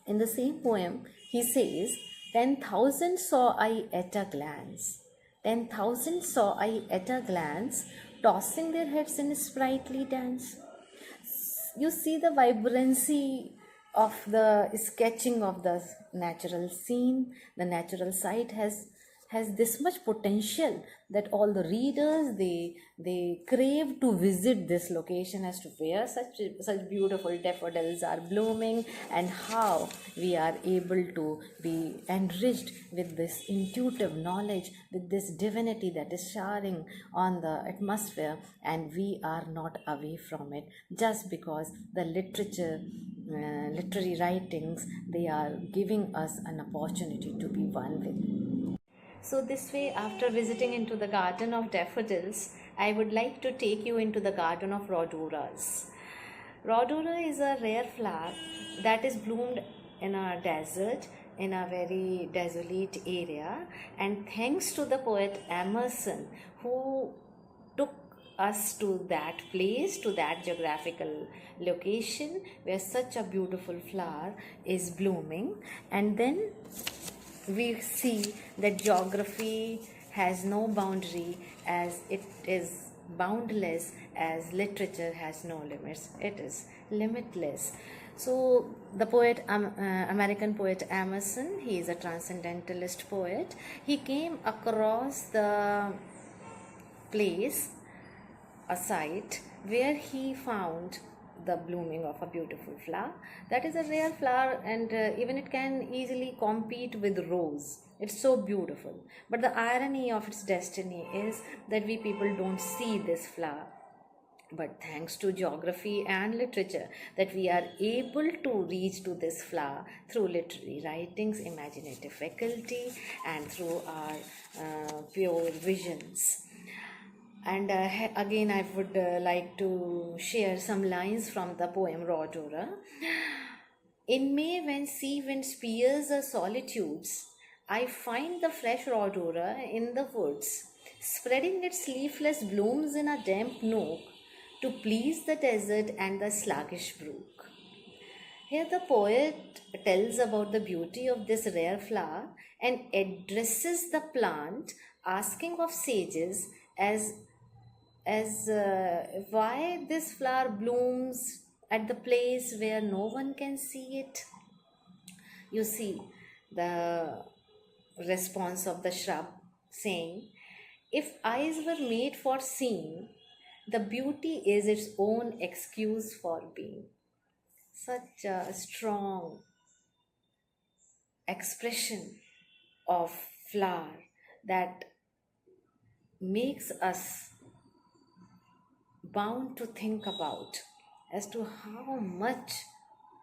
In the same poem, he says, 10,000 saw I at a glance. 10,000 saw I at a glance, tossing their heads in sprightly dance. You see the vibrancy of the sketching of the natural scene. The natural site has this much potential that all the readers, they crave to visit this location as to where such beautiful daffodils are blooming, and how we are able to be enriched with this intuitive knowledge, with this divinity that is showering on the atmosphere, and we are not away from it just because the literary writings, they are giving us an opportunity to be one with. So this way, after visiting into the garden of daffodils, I would like to take you into the garden of rhodoras. Rhodora is a rare flower that is bloomed in a desert, in a very desolate area, and thanks to the poet Emerson, who took us to that place, to that geographical location where such a beautiful flower is blooming, and then we see that geography has no boundary, as it is boundless as literature has no limits. It is limitless. So the poet, American poet Emerson, he is a transcendentalist poet. He came across the place, a site where he found the blooming of a beautiful flower. That is a rare flower, and even it can easily compete with rose. It's so beautiful. But the irony of its destiny is that we people don't see this flower. But thanks to geography and literature, that we are able to reach to this flower through literary writings, imaginative faculty, and through our pure visions. And again, I would like to share some lines from the poem Rhodora. In May, when sea wind spears the solitudes, I find the fresh aurora in the woods, spreading its leafless blooms in a damp nook to please the desert and the sluggish brook. Here the poet tells about the beauty of this rare flower and addresses the plant, asking of sages as why this flower blooms at the place where no one can see it. You see the response of the shrub saying, if eyes were made for seeing, the beauty is its own excuse for being. Such a strong expression of flower that makes us bound to think about as to how much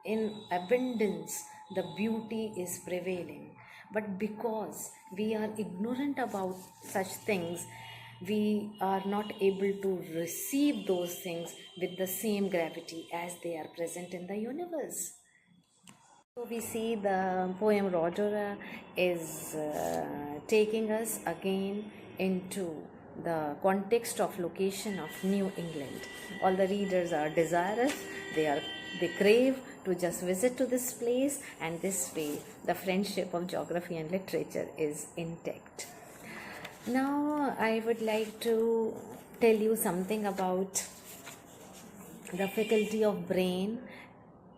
in abundance the beauty is prevailing. But because we are ignorant about such things, we are not able to receive those things with the same gravity as they are present in the universe. So we see the poem Rhodora is taking us again into the context of location of New England. All the readers are desirous, they crave to just visit to this place, and this way the friendship of geography and literature is intact. Now I would like to tell you something about the faculty of brain,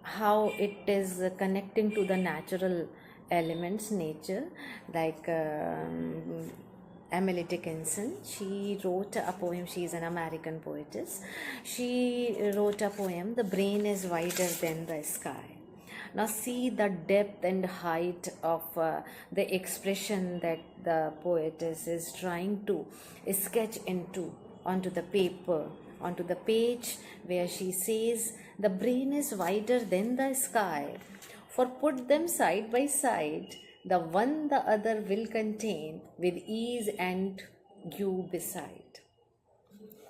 how it is connecting to the natural elements, nature, like Emily Dickinson. She wrote a poem. She is an American poetess. She wrote a poem, The Brain is Wider Than the Sky. Now see the depth and height of the expression that the poetess is trying to sketch onto the paper, onto the page, where she says, the brain is wider than the sky, for put them side by side, the one the other will contain with ease and you beside.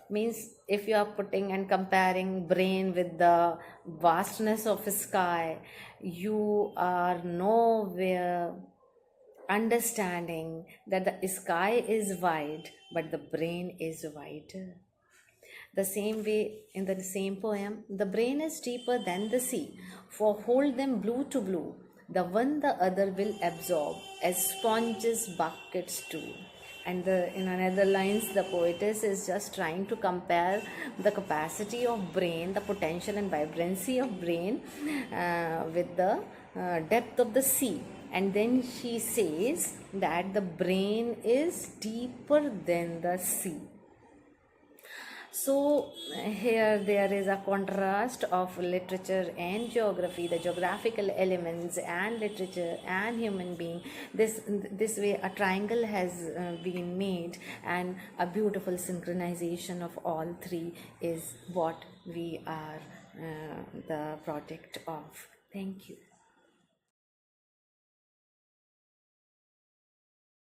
Means if you are putting and comparing brain with the vastness of sky, you are nowhere understanding that the sky is wide but the brain is wider. The same way, in the same poem, the brain is deeper than the sea, for hold them blue to blue, the one the other will absorb as sponges buckets do. And in another lines, the poetess is just trying to compare the capacity of brain, the potential and vibrancy of brain with the depth of the sea. And then she says that the brain is deeper than the sea. So here there is a contrast of literature and geography, the geographical elements and literature and human being. This way a triangle has been made, and a beautiful synchronization of all three is what we are the product of. Thank you.